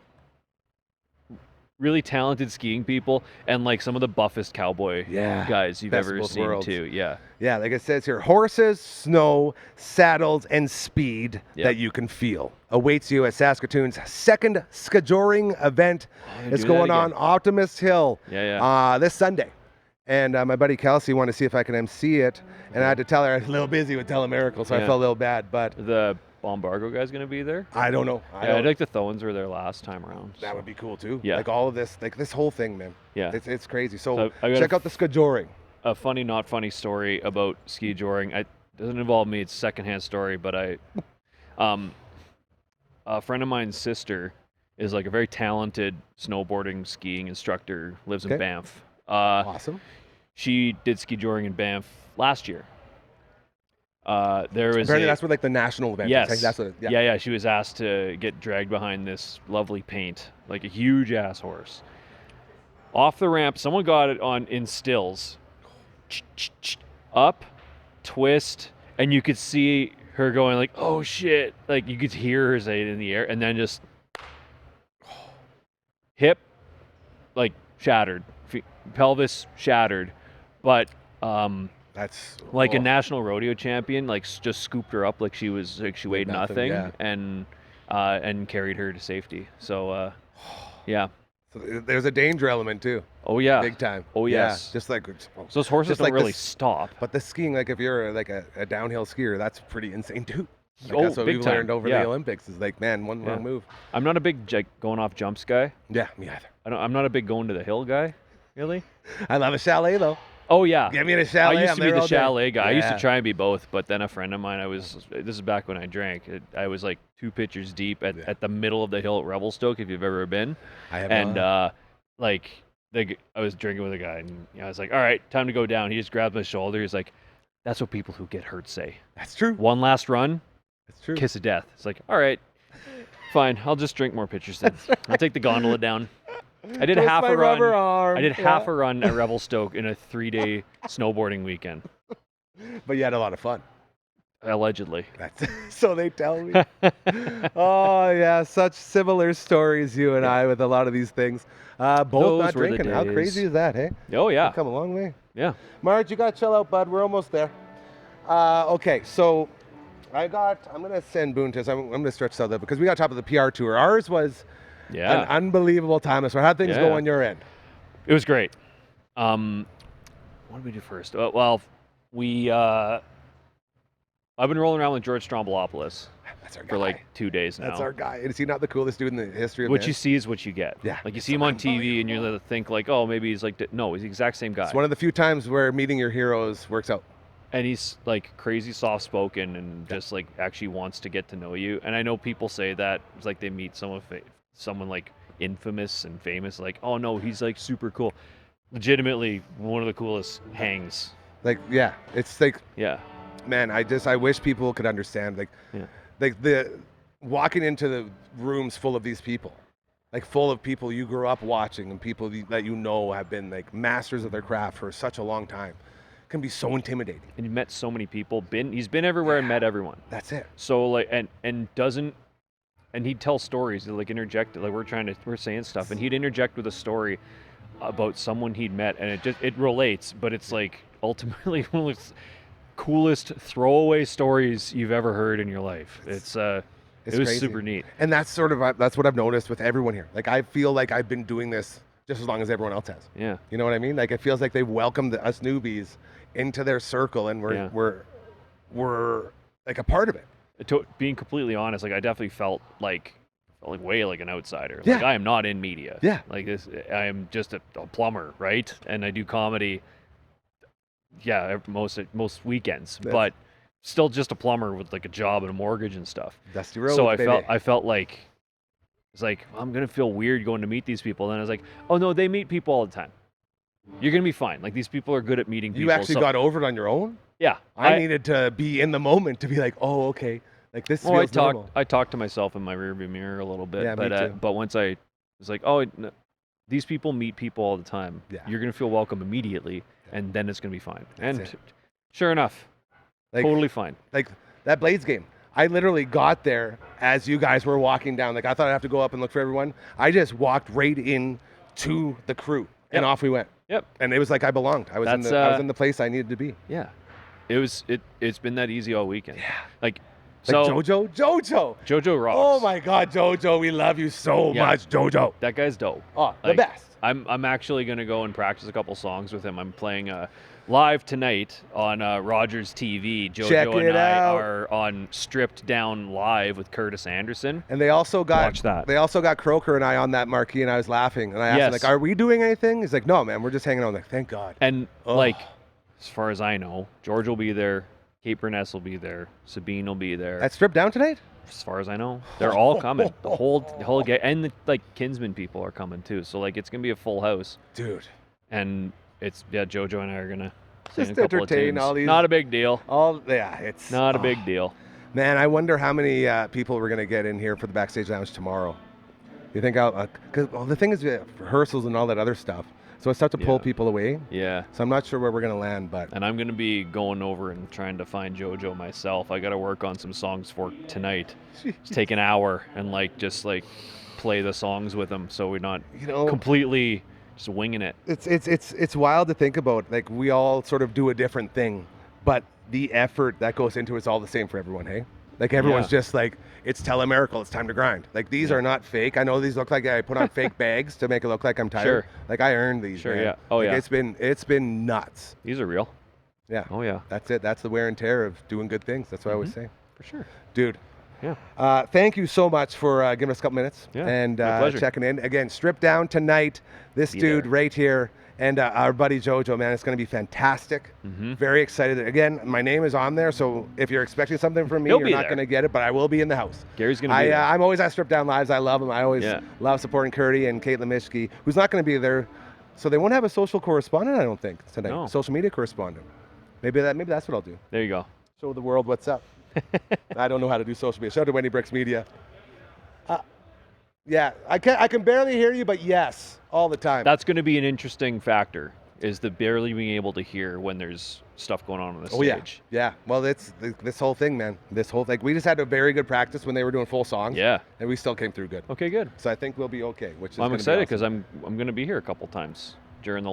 really talented skiing people and like some of the buffest cowboy guys you've Best of ever both seen worlds. too. Yeah. Yeah, like it says here, horses, snow, saddles, and speed Yep. that you can feel awaits you at Saskatoon's second skijoring event. It's do going that on again. Optimist Hill Yeah. this Sunday. And my buddy Kelsey wanted to see if I could MC it. And I had to tell her I was a little busy with Telemiracle, so I Yeah. felt a little bad. But The Bombargo guy's gonna be there. I don't know. Yeah, I think the Thowens were there last time around. that so. would be cool too. Yeah. Like all of this, like this whole thing, man. Yeah. It's crazy. So So I got check out the skijoring. A funny, not funny story about ski joring. It doesn't involve me. It's a secondhand story, but a friend of mine's sister is like a very talented snowboarding skiing instructor, lives in Okay. Banff. Awesome. She did ski touring in Banff last year. There was Apparently that's what like the national event is. yes, Like, that's what, yeah. She was asked to get dragged behind this lovely paint, like a huge ass horse. Off the ramp, someone got it on in stills. Up, twist, and you could see her going like, "Oh shit!" Like you could hear her say it in the air, and then just hip, like shattered, pelvis shattered, but That's like a national rodeo champion, like just scooped her up like she weighed nothing, yeah. and carried her to safety. So yeah. So there's a danger element too. Oh yeah. Big time. Oh yes. Yeah, just like So those horses just don't like really this- stop. But the skiing, like if you're like a downhill skier, that's pretty insane too. Like, Oh, that's what big we've time. learned over Yeah. the Olympics is like, man, one Yeah. wrong move. I'm not a big like going off jumps guy. Yeah, me either. I'm not a big going to the hill guy. Really? I love a chalet though. Oh yeah. Get me in a chalet. I used I'm to be there the all day. chalet guy. I used to Yeah. try and be both, but then a friend of mine, this is back when I drank. I was like 2 pitchers deep at the middle of the hill at Revelstoke, if you've ever been. I have And not. like I was drinking with a guy, and I was like, "All right, time to go down." He just grabbed my shoulder. He's like, "That's what people who get hurt say. That's true. One last run, That's true. kiss of death." It's like, "All right, fine. I'll just drink more pitchers then. I'll take the gondola down." I did Twist half my a run. rubber arm. I did Yeah. half a run at Revelstoke in a 3-day snowboarding weekend, But you had a lot of fun. allegedly. That's so they tell me. Oh yeah, such similar stories, you and I, with a lot of these things. Both Those not were the drinking. How days. crazy is that, hey? Oh yeah, We've come a long way. yeah. Marge, you gotta chill out, bud. We're almost there. Okay, so I'm gonna send Boontis. I'm gonna stretch this out there because we got top of the PR tour. Ours was Yeah. an unbelievable time. So how'd things go Yeah. on your end? It was great. What did we do first? Well, I've been rolling around with George Strombolopoulos That's our guy. for like 2 days now. That's our guy. Is he not the coolest dude in the history of What man? you see is what you get. Yeah. Like you see him on TV and you think like, oh, maybe he's like, no, he's the exact same guy. It's one of the few times where meeting your heroes works out. And he's like crazy soft spoken and just like actually wants to get to know you. And I know people say that it's like they meet someone like infamous and famous, like, oh no, he's like super cool. Legitimately one of the coolest hangs. Like, yeah, it's like, Yeah. man, I wish people could understand, like, Yeah. like the walking into the rooms full of these people, like full of people you grew up watching and people that you know have been like masters of their craft for such a long time, can be so intimidating. And he met so many people. He's been everywhere and met everyone. That's it. So like and he'd tell stories, he'd like interject, like we're saying stuff, and he'd interject with a story about someone he'd met, and it relates, but it's like ultimately one of the coolest throwaway stories you've ever heard in your life. It was crazy. super neat. And that's what I've noticed with everyone here. Like, I feel like I've been doing this just as long as everyone else has. Yeah. You know what I mean? Like, it feels like they've welcomed us newbies into their circle, and Yeah. we're like a part of it. Being completely honest, like I definitely felt like way like an outsider. Yeah. Like I am not in media. Yeah. Like this, I am just a plumber, right? And I do comedy. Yeah, most weekends, but still just a plumber with like a job and a mortgage and stuff. Dusty roads, So I baby. felt like it's like I'm gonna feel weird going to meet these people. And then I was like, oh no, they meet people all the time. You're gonna be fine. Like these people are good at meeting people. You actually So- got over it on your own? Yeah. I needed to be in the moment to be like, oh, okay. Like, this Well, feels normal. I talked to myself in my rearview mirror a little bit, Yeah, me too. but once I was like, oh, these people meet people all the time. Yeah. You're gonna feel welcome immediately, and then it's gonna be fine. That's and it. sure enough, Like, totally fine. like that Blades game. I literally got there as you guys were walking down. Like, I thought I'd have to go up and look for everyone. I just walked right in to the crew, and Yep. off we went. Yep. And it was like I belonged. I was I was in the place I needed to be. Yeah. It's been that easy all weekend. Yeah. Like Like so Jojo. Jojo rocks. Oh my God, Jojo, we love you so Yeah. much, Jojo. That guy's dope. Oh, the Like, best. I'm actually gonna go and practice a couple songs with him. I'm playing live tonight on Rogers TV. Jojo Check and it I out. are on Stripped Down Live with Curtis Anderson. And they also got Watch that. They also got Croker and I on that marquee, and I was laughing. And I asked him, Yes. like, "Are we doing anything?" He's like, "No, man, we're just hanging out." I'm like, "Thank God." And Ugh. like, as far as I know, George will be there, Kate Burness will be there, Sabine will be there. That's stripped down tonight. as far as I know, they're all coming. The whole gang, and the like Kinsman people are coming too. So like it's gonna be a full house, Dude. and it's JoJo and I are gonna sing Just a couple of entertain tunes. all these- Not a big deal. It's Not a big deal. Man, I wonder how many people we're gonna get in here for the backstage lounge tomorrow. You think because the thing is rehearsals and all that other stuff, so it's tough to pull Yeah. people away. Yeah. So I'm not sure where we're gonna land, but And I'm gonna be going over and trying to find JoJo myself. I gotta work on some songs for tonight. Just take an hour and just play the songs with him, so we're not completely just winging it. it's wild to think about. Like we all sort of do a different thing, but the effort that goes into it's all the same for everyone. Hey, like everyone's just like, it's Telemiracle, it's time to grind. Like these are not fake. I know these look like I put on fake bags to make it look like I'm tired. Sure. Like I earned these. Sure. Man. Yeah. Oh Like, yeah. It's been nuts. These are real. Yeah. Oh yeah. That's it. That's the wear and tear of doing good things. That's what I always say. For sure. Dude. Yeah. Thank you so much for giving us a couple minutes and my pleasure. checking in. Again, Strip Down tonight. This Be dude there. right here and our buddy JoJo, man, it's going to be fantastic. Very excited. Again, my name is on there, so if you're expecting something from me, He'll you're be not there. going to get it, but I will be in the house. Gary's gonna be there. I'm always at Strip Down Lives. I love them. I always Yeah. love supporting Curdy and Caitlin Mishke, who's not going to be there. So they won't have a social correspondent, I don't think, tonight. No. Social media correspondent. Maybe that's what I'll do. There you go. Show the world what's up. I don't know how to do social media. Shout out to Wendy Bricks Media. Yeah, I can barely hear you, but yes, all the time. That's going to be an interesting factor, is the barely being able to hear when there's stuff going on the stage. Yeah. Well, it's this whole thing, man. This whole thing. We just had a very good practice when they were doing full songs. Yeah. And we still came through good. Okay, good. So I think we'll be okay. Which is Well, I'm gonna be excited awesome. because I'm going to be here a couple times during the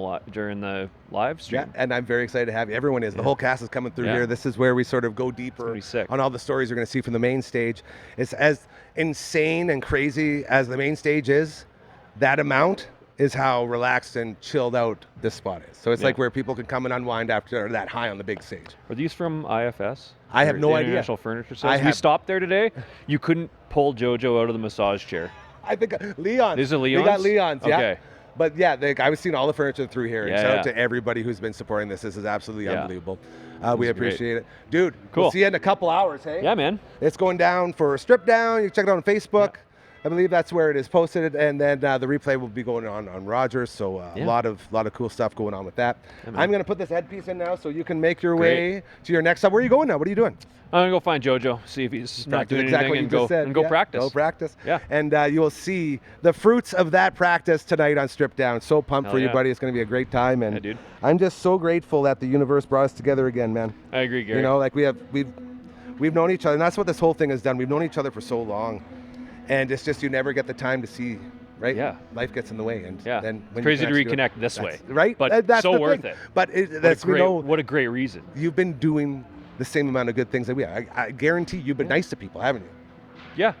live stream. Yeah, and I'm very excited to have you. Everyone is. The whole cast is coming through Yeah. here. This is where we sort of go gonna deeper be sick. on all the stories you're going to see from the main stage. It's as insane and crazy as the main stage is, that amount is how relaxed and chilled out this spot is. So it's Yeah. like where people can come and unwind after that high on the big stage. Are these from IFS? I have Or no the idea. International Furniture I Sales? We have- stopped there today. You couldn't pull JoJo out of the massage chair. I think Leon's. These are We got Leon's? Leon's, yeah. Okay. But yeah, I was seeing all the furniture through here. And Yeah, shout out yeah. to everybody who's been supporting this. This is absolutely Yeah. unbelievable. We was great. appreciate it. Dude, Cool. we'll see you in a couple hours, hey? Yeah, man. It's going down for Strip Down. You can check it out on Facebook. I believe that's where it is posted, and then the replay will be going on Rogers. So a Yeah. lot of cool stuff going on with that. Yeah, man. I'm going to put this headpiece in now, so you can make your Great. way to your next stop. Where are you going now? What are you doing? I'm going to go find JoJo, see if he's not doing exactly anything, what you and just said. go Yeah, practice. Go practice. Yeah. And you will see the fruits of that practice tonight on Strip Down. So pumped Hell for you, yeah. buddy. It's going to be a great time. And Yeah, dude. I'm just so grateful that the universe brought us together again, man. I agree, Gary. You know, like we've known each other, and that's what this whole thing has done. We've known each other for so long, and it's just you never get the time to see, right? Yeah. Life gets in the way, and Yeah. then when you Crazy can to actually do it- reconnect this way. that's- right? But That's so the worth thing. it. But that's we know What a great reason. you've been doing the same amount of good things that we are. I guarantee you've been nice to people, haven't you? Yeah.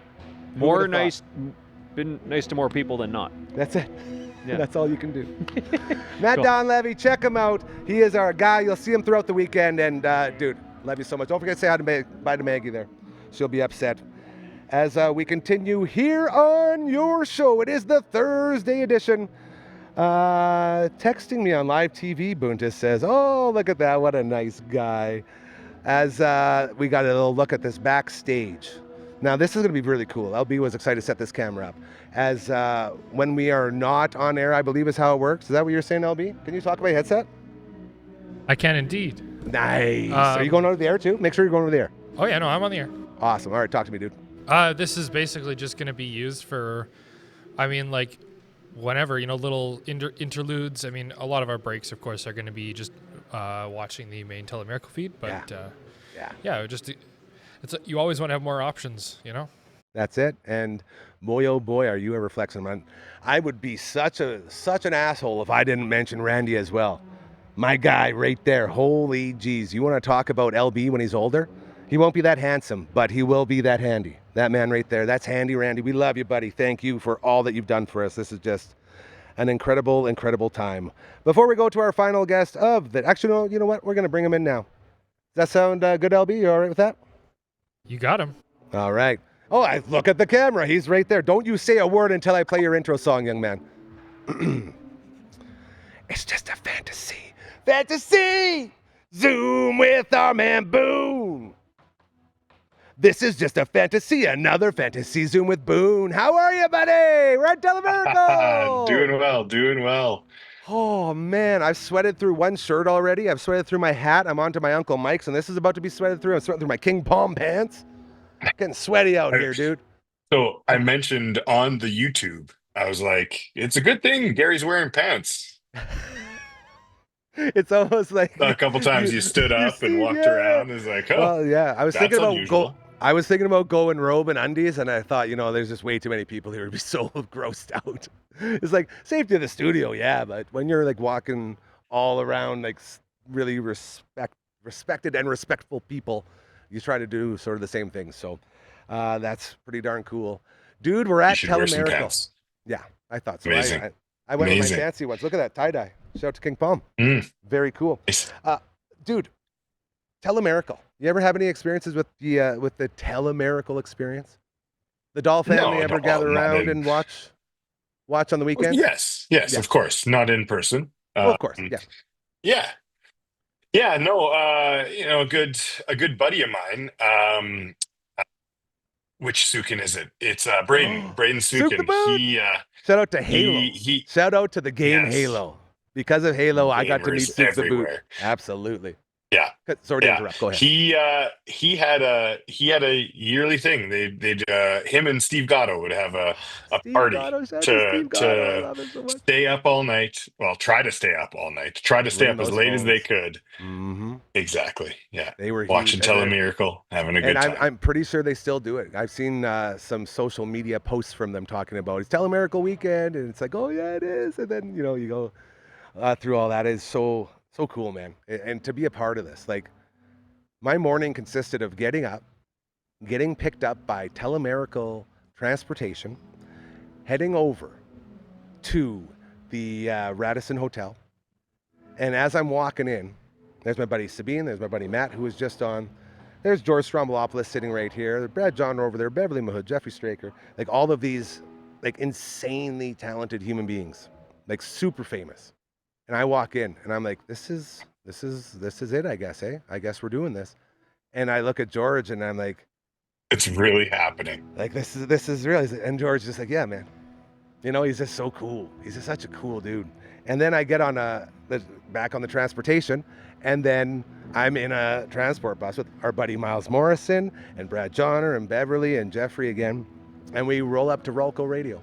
would've More thought? nice, been nice to more people than not. That's it. Yeah. That's all you can do. Matt Cool. Donlevvy, check him out. He is our guy. You'll see him throughout the weekend. And dude, love you so much. Don't forget to say hi to bye to Maggie there. She'll be upset. As we continue here on your show, it is the Thursday edition. Texting me on live TV, Boontis says, "Oh, look at that! What a nice guy." As we got a little look at this backstage. Now, this is going to be really cool. LB was excited to set this camera up. As when we are not on air, I believe is how it works. Is that what you're saying, LB? Can you talk about your headset? I can indeed. Nice. Are you going over the air too? Make sure you're going over the air. Oh yeah, no, I'm on the air. Awesome. All right, talk to me, dude. This is basically just going to be used for, I mean, like, whenever, little interludes. I mean, a lot of our breaks, of course, are going to be just watching the main Telemiracle feed. But you always want to have more options, That's it. And boy, oh boy, are you ever flexing, man. I would be such an asshole if I didn't mention Randy as well. My guy right there. Holy jeez. You want to talk about LB when he's older? He won't be that handsome, but he will be that handy. That man right there. That's Handy Randy. We love you, buddy. Thank you for all that you've done for us. This is just an incredible, incredible time. Before we go to our final guest of the... Actually, no, you know what? We're going to bring him in now. Does that sound good, LB? You all right with that? You got him. All right. Oh, look at the camera. He's right there. Don't you say a word until I play your intro song, young man. It's just a fantasy. Fantasy! Zoom with our man Boone. This is just a fantasy, another fantasy Zoom with Boone. How are you, buddy? We're at Telemiracle. Doing well. Oh, man, I've sweated through one shirt already. I've sweated through my hat. I'm onto my Uncle Mike's, and this is about to be sweated through. I'm sweating through my King Palm pants. Getting sweaty out here, dude. So I mentioned on the YouTube, I was like, it's a good thing Gary's wearing pants. It's almost like A couple times you stood up and walked around. It's like, oh, well, yeah. I was that's thinking unusual. about going robe and undies, and I thought, there's just way too many people here to be so grossed out. It's like safety of the studio, yeah, but when you're like walking all around like really respected and respectful people, you try to do sort of the same thing. So that's pretty darn cool, dude. We're at Telemiracle. Yeah, I thought so. Amazing. I went with my fancy ones. Look at that tie dye. Shout out to King Palm. Very cool. Nice. Dude, Telemiracle. You ever have any experiences with the Telemiracle experience? The Doll family ever gather around and watch on the weekend? Yes, of course. Not in person. Of course, yeah. Yeah, no, a good buddy of mine, which Sukin is it? It's Braden Sukin. Shout out to Halo. Shout out to the game Halo. Because of Halo, I got to meet Suk the Boot. Absolutely. Yeah. Sorry to interrupt. Go ahead. He had a yearly thing. They'd him and Steve Gatto would have a party to stay up all night. Well, try to stay up all night. Try to stay up as late as they could. Mm-hmm. Exactly. Yeah. They were watching Telemiracle, having a good time. I'm pretty sure they still do it. I've seen some social media posts from them talking about it's Telemiracle weekend, and it's like, oh yeah, it is. And then you go through all that. Is so cool, man. And to be a part of this, like my morning consisted of getting up, getting picked up by Telemiracle Transportation, heading over to the Radisson Hotel. And as I'm walking in, there's my buddy Sabine, there's my buddy Matt, who was just on. There's George Strombolopoulos sitting right here. Brad John over there, Beverly Mahood, Jeffrey Straker, like all of these like insanely talented human beings, like super famous. And I walk in and I'm like, this is it, I guess, eh? I guess we're doing this. And I look at George and I'm like, it's really happening. Like this is real. And George is just like, yeah, man. He's just so cool. He's just such a cool dude. And then I get on back on the transportation, and then I'm in a transport bus with our buddy Miles Morrison and Brad Johnner and Beverly and Jeffrey again. And we roll up to Rolco Radio.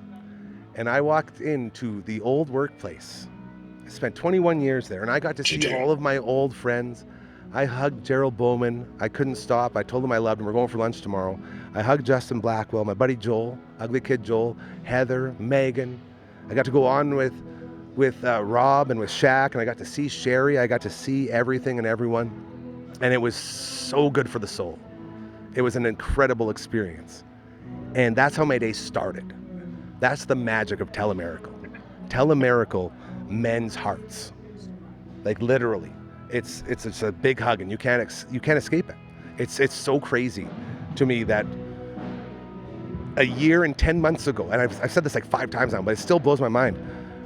And I walked into the old workplace. I spent 21 years there, and I got to see all of my old friends. I hugged Gerald Bowman. I couldn't stop. I told him I loved him. We're going for lunch tomorrow. I hugged Justin Blackwell, my buddy Joel, Ugly Kid Joel, Heather, Megan. I got to go on with Rob and with Shaq, and I got to see Sherry. I got to see everything and everyone, and it was so good for the soul. It was an incredible experience, and that's how my day started. That's the magic of Telemiracle. Telemiracle mends hearts, like literally. It's a big hug, and you can't escape it. It's so crazy to me that a year and 10 months ago, and I've said this like 5 times now, but it still blows my mind.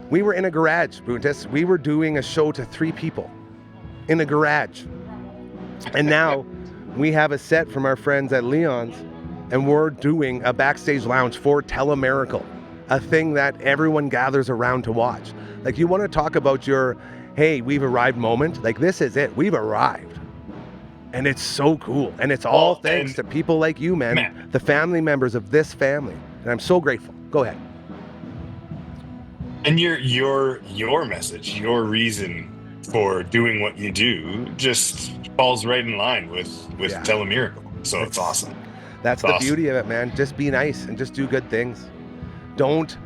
We were in a garage, Boontis. We were doing a show to 3 people in a garage, and now we have a set from our friends at Leon's, and we're doing a backstage lounge for Telemiracle, a thing that everyone gathers around to watch. Like, you want to talk about your, hey, we've arrived moment? Like, this is it. We've arrived. And it's so cool. And it's all thanks to people like you, man, the family members of this family. And I'm so grateful. Go ahead. And your message, your reason for doing what you do just falls right in line with Telemiracle. So it's awesome. That's the beauty of it, man. Just be nice and just do good things. Don't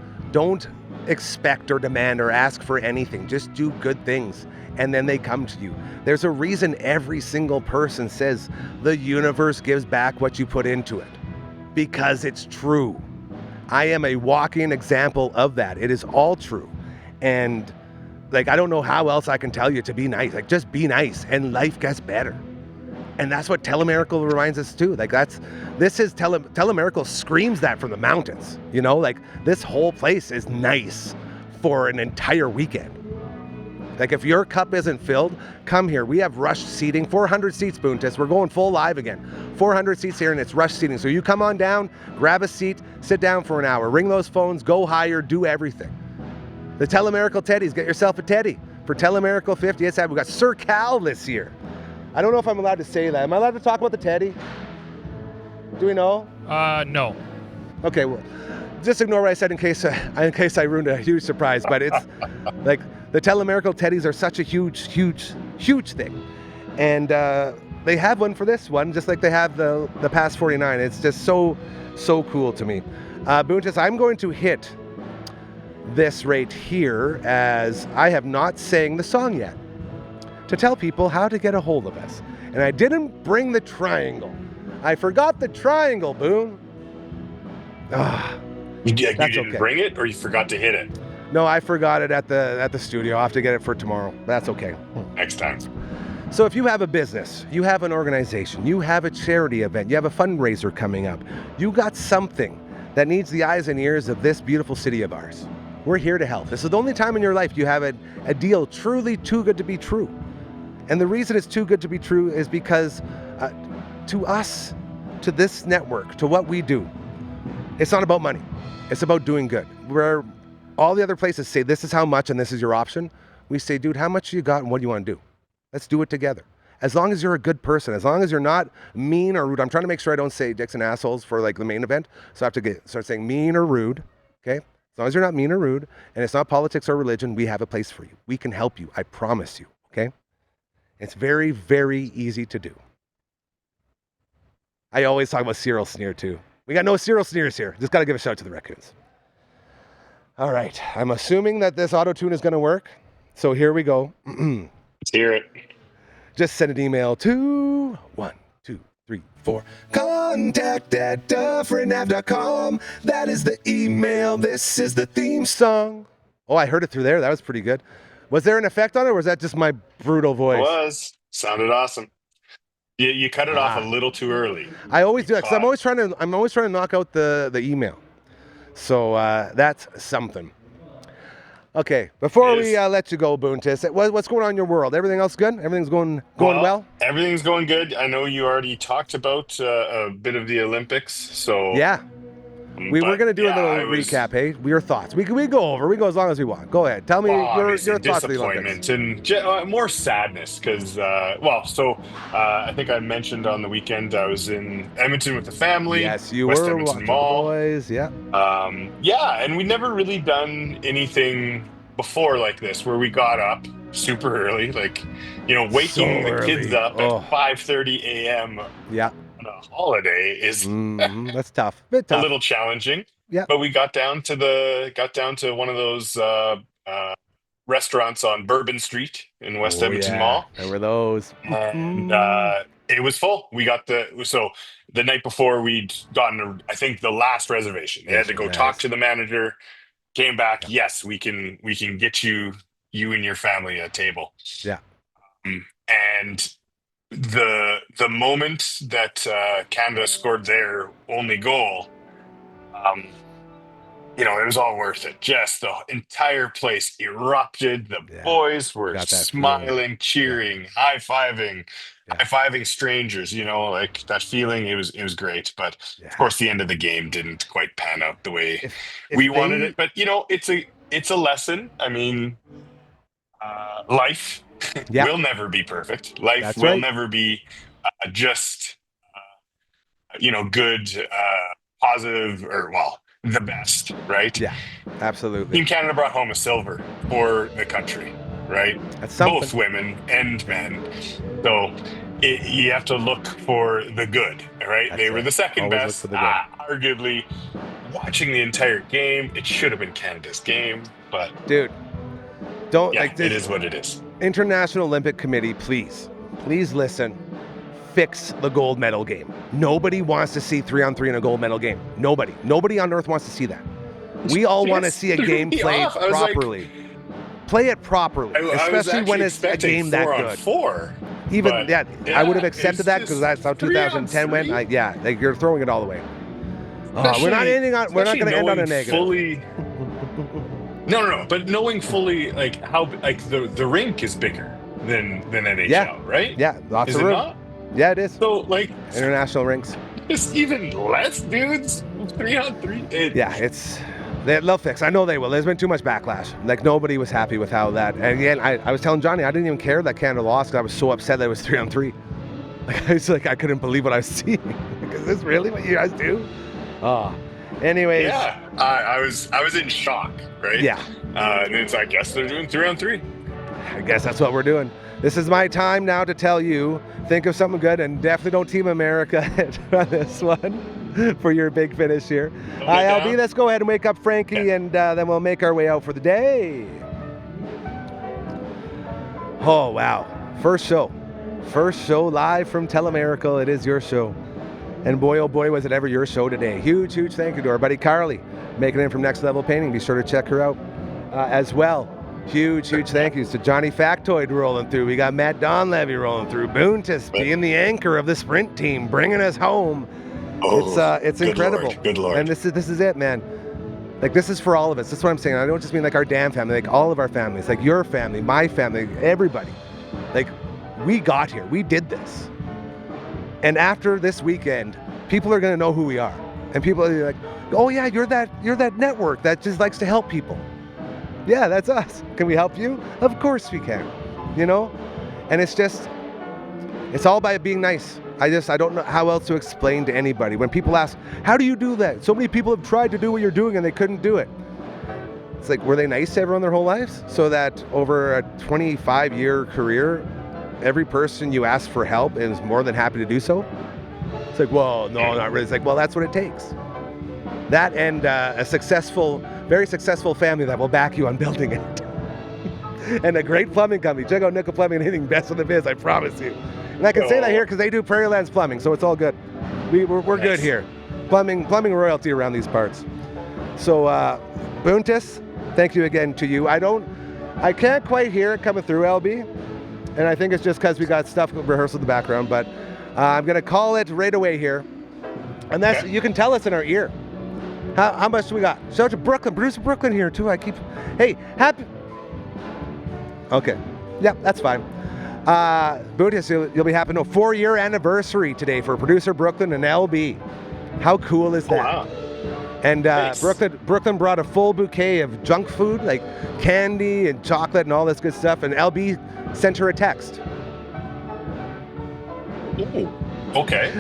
expect or demand or ask for anything. Just do good things, and then they come to you. There's a reason every single person says the universe gives back what you put into it, because it's true. I am a walking example of that. It is all true. And like, I don't know how else I can tell you to be nice. Like, just be nice and life gets better. And that's what Telemiracle reminds us too. Like, Telemiracle screams that from the mountains. Like, this whole place is nice for an entire weekend. Like if your cup isn't filled, come here. We have rushed seating, 400 seats, Boontis. We're going full live again. 400 seats here and it's rushed seating. So you come on down, grab a seat, sit down for an hour, ring those phones, go higher, do everything. The Telemiracle Teddies, get yourself a Teddy for Telemiracle 50. Yes, we got Sir Cal this year. I don't know if I'm allowed to say that. Am I allowed to talk about the Teddy? Do we know? No. Okay, well, just ignore what I said in case I ruined a huge surprise. But it's like the Telemiracle Teddies are such a huge thing, and they have one for this one, just like they have the past 49. It's just so cool to me. Boontis, I'm going to hit this right here as I have not sang the song yet to tell people how to get a hold of us, and I didn't bring the triangle. I forgot the triangle, Boone. You didn't bring it, or you forgot to hit it? No, I forgot it at the studio. I'll have to get it for tomorrow. That's okay. Next time. So if you have a business, you have an organization, you have a charity event, you have a fundraiser coming up, you got something that needs the eyes and ears of this beautiful city of ours, we're here to help. This is the only time in your life you have a deal truly too good to be true. And the reason it's too good to be true is because to us, to this network, to what we do, it's not about money. It's about doing good. Where all the other places say, this is how much and this is your option, we say, dude, how much you got and what do you want to do? Let's do it together. As long as you're a good person, as long as you're not mean or rude. I'm trying to make sure I don't say dicks and assholes for like the main event. So I have to start saying mean or rude, okay? As long as you're not mean or rude and it's not politics or religion, we have a place for you. We can help you, I promise you, okay? It's very, very easy to do. I always talk about Cyril Sneer too. We got no Cyril Sneers here. Just got to give a shout out to the raccoons. All right. I'm assuming that this auto-tune is going to work. So here we go. Let's hear it. Just send an email to 1-2-3-4 contact@dufferinav.com. That is the email. This is the theme song. Oh, I heard it through there. That was pretty good. Was there an effect on it, or was that just my brutal voice? It was. Sounded awesome. You cut it off a little too early. I always do that because I'm always trying to knock out the email. So that's something. Okay, before we let you go, Boontis, what's going on in your world? Everything else good? Everything's going well? Everything's going good. I know you already talked about a bit of the Olympics, so yeah. We were going to do a little recap, hey? Your thoughts. We go over. We go as long as we want. Go ahead. Tell me your thoughts of the Olympics. And more sadness because, I think I mentioned on the weekend I was in Edmonton with the family. Yes, you West were. Edmonton Mall. Boys, yeah. And we never really done anything before like this where we got up super early, waking the kids up at 5:30 a.m. Yeah. On a holiday is that's tough. A little challenging. Yeah. But we got down to one of those restaurants on Bourbon Street in West Edmonton Mall. There were those. And it was full. We got the night before we'd gotten I think the last reservation. They had to go talk to the manager, came back, yes, we can get you and your family a table. Yeah. And the moment that Canada scored their only goal, it was all worth it. Just the entire place erupted. The boys were smiling, cheering, high-fiving strangers, like that feeling. It was great. But of course the end of the game didn't quite pan out the way we wanted it. But it's a lesson. I mean, life will never be perfect. Life will never be just good, positive, or the best, right? Yeah, absolutely. Team Canada brought home a silver for the country, right? That's something. Both women and men. So you have to look for the good, right? They were the second best. Arguably, watching the entire game, it should have been Canada's game, but dude, don't it is what it is. International Olympic Committee, please listen. Fix the gold medal game. Nobody wants to see 3-on-3 in a gold medal game. Nobody on earth wants to see that. We all want to see a game played properly. Play it properly, especially when it's a game that good. 4. I would have accepted that because that's how 2010 went. You're throwing it all away. We're not going to end on a negative. No. But knowing fully like how like the rink is bigger than NHL, Yeah. right? Yeah, lots Is of it room. not? Yeah, it is. So like International rinks. it's even less dudes 3-on-3. Yeah, they'll fix. I know they will. There's been too much backlash. Like nobody was happy with how that. And again, I was telling Johnny I didn't even care that Canada lost because I was so upset that it was 3-on-3. Like I couldn't believe what I was seeing. Is this really what you guys do? Anyways. Yeah, I was in shock, right? Yeah. And it's I guess they're doing 3-on-3. I guess that's what we're doing. This is my time now to tell you, think of something good, and definitely don't Team America on this one for your big finish here. Hi, LB, let's go ahead and wake up Frankie, and then we'll make our way out for the day. Oh, wow. First show live from Telemiracle. It is your show. And boy, oh boy, was it ever your show today. Huge thank you to our buddy Carly, making it in from Next Level Painting. Be sure to check her out as well. Huge thank yous to Johnny Factoid rolling through. We got Matt Donlevvy rolling through. Boontis being the anchor of the sprint team, bringing us home. It's incredible. Lord, good Lord. And this is it, man. Like, this is for all of us. That's what I'm saying. I don't just mean like our damn family, like all of our families, like your family, my family, everybody. Like, we got here. We did this. And after this weekend, people are going to know who we are. And people are like, oh yeah, you're that network that just likes to help people. Yeah, that's us. Can we help you? Of course we can. You know? And it's all by being nice. I don't know how else to explain to anybody. When people ask, how do you do that? So many people have tried to do what you're doing and they couldn't do it. It's like, were they nice to everyone their whole lives? So that over a 25-year career, every person you ask for help is more than happy to do so? It's like, well, no, not really. It's like, well, that's what it takes. That and a very successful family that will back you on building it. And a great plumbing company. Check out Nickel Plumbing and anything best in the biz, I promise you. And I can say that here because they do Prairie Lands Plumbing, so it's all good. We're good here. Plumbing royalty around these parts. So, Boontis, thank you again to you. I can't quite hear it coming through, LB. And I think it's just because we got stuff rehearsal in the background, but I'm going to call it right away here. And you can tell us in our ear. How much do we got? Shout out to Brooklyn, producer Brooklyn here too. Hey, happy. Okay, yep, that's fine. Boontis, you'll be happy to know 4-year anniversary today for producer Brooklyn and LB. How cool is that? Wow. And Nice. Brooklyn brought a full bouquet of junk food, like candy and chocolate and all this good stuff. And LB sent her a text. Ooh, okay.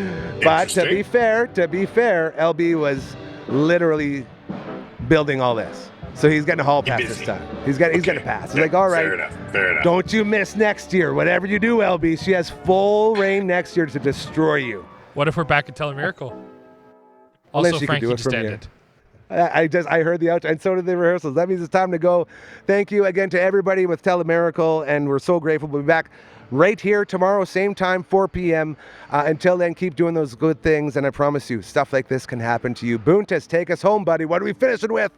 But to be Interesting. fair, LB was literally building all this. So he's getting a hall pass this busy. time. He's getting a pass. He's like, all right, Fair enough. don't you miss next year. Whatever you do, LB, she has full reign next year to destroy you. What if we're back at Telemiracle? Unless Also, you can Frankie do it just from here. ended. I heard the outro, and so did the rehearsals. That means it's time to go. Thank you again to everybody with Telemiracle, and we're so grateful. We'll be back right here tomorrow, same time, 4 p.m. Until then, keep doing those good things, and I promise you, stuff like this can happen to you. Boontis, take us home, buddy. What are we finishing with?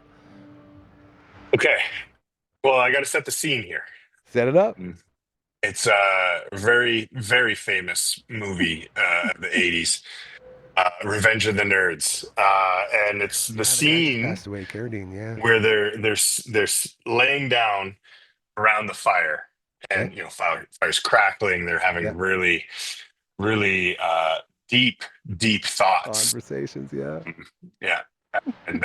Okay. Well, I got to set the scene here. Set it up. It's a very, very famous movie of the 80s, Revenge of the Nerds. And it's the scene Passed away, Carradine, yeah. where they're laying down around the fire, and Okay. fire's crackling. They're having really, really deep thoughts. Conversations, yeah. Yeah, and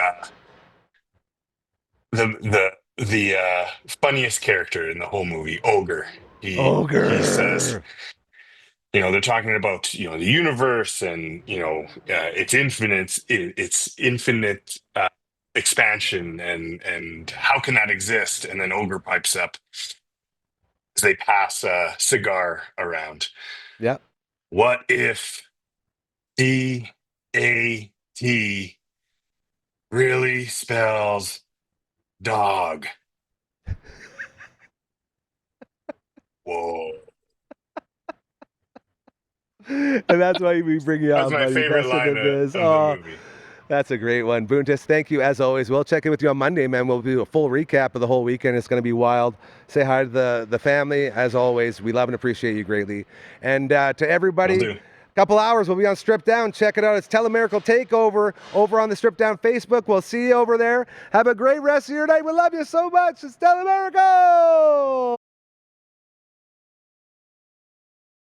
the funniest character in the whole movie, Ogre. He says, they're talking about the universe and its infinite expansion and how can that exist? And then Ogre pipes up as they pass a cigar around. Yeah. What if DAT really spells dog? Whoa. And that's why we bring you That's on, my buddy. favorite Best line in the biz. of Oh, the movie. that's a great one. Boontis, thank you as always. We'll check in with you on Monday, man. We'll do a full recap of the whole weekend. It's going to be wild. Say hi to the family. As always, we love and appreciate you greatly. And to Will everybody, do. Couple hours, we'll be on Strip Down. Check it out. It's Telemiracle Takeover over on the Strip Down Facebook. We'll see you over there. Have a great rest of your night. We love you so much. It's Telemiracle!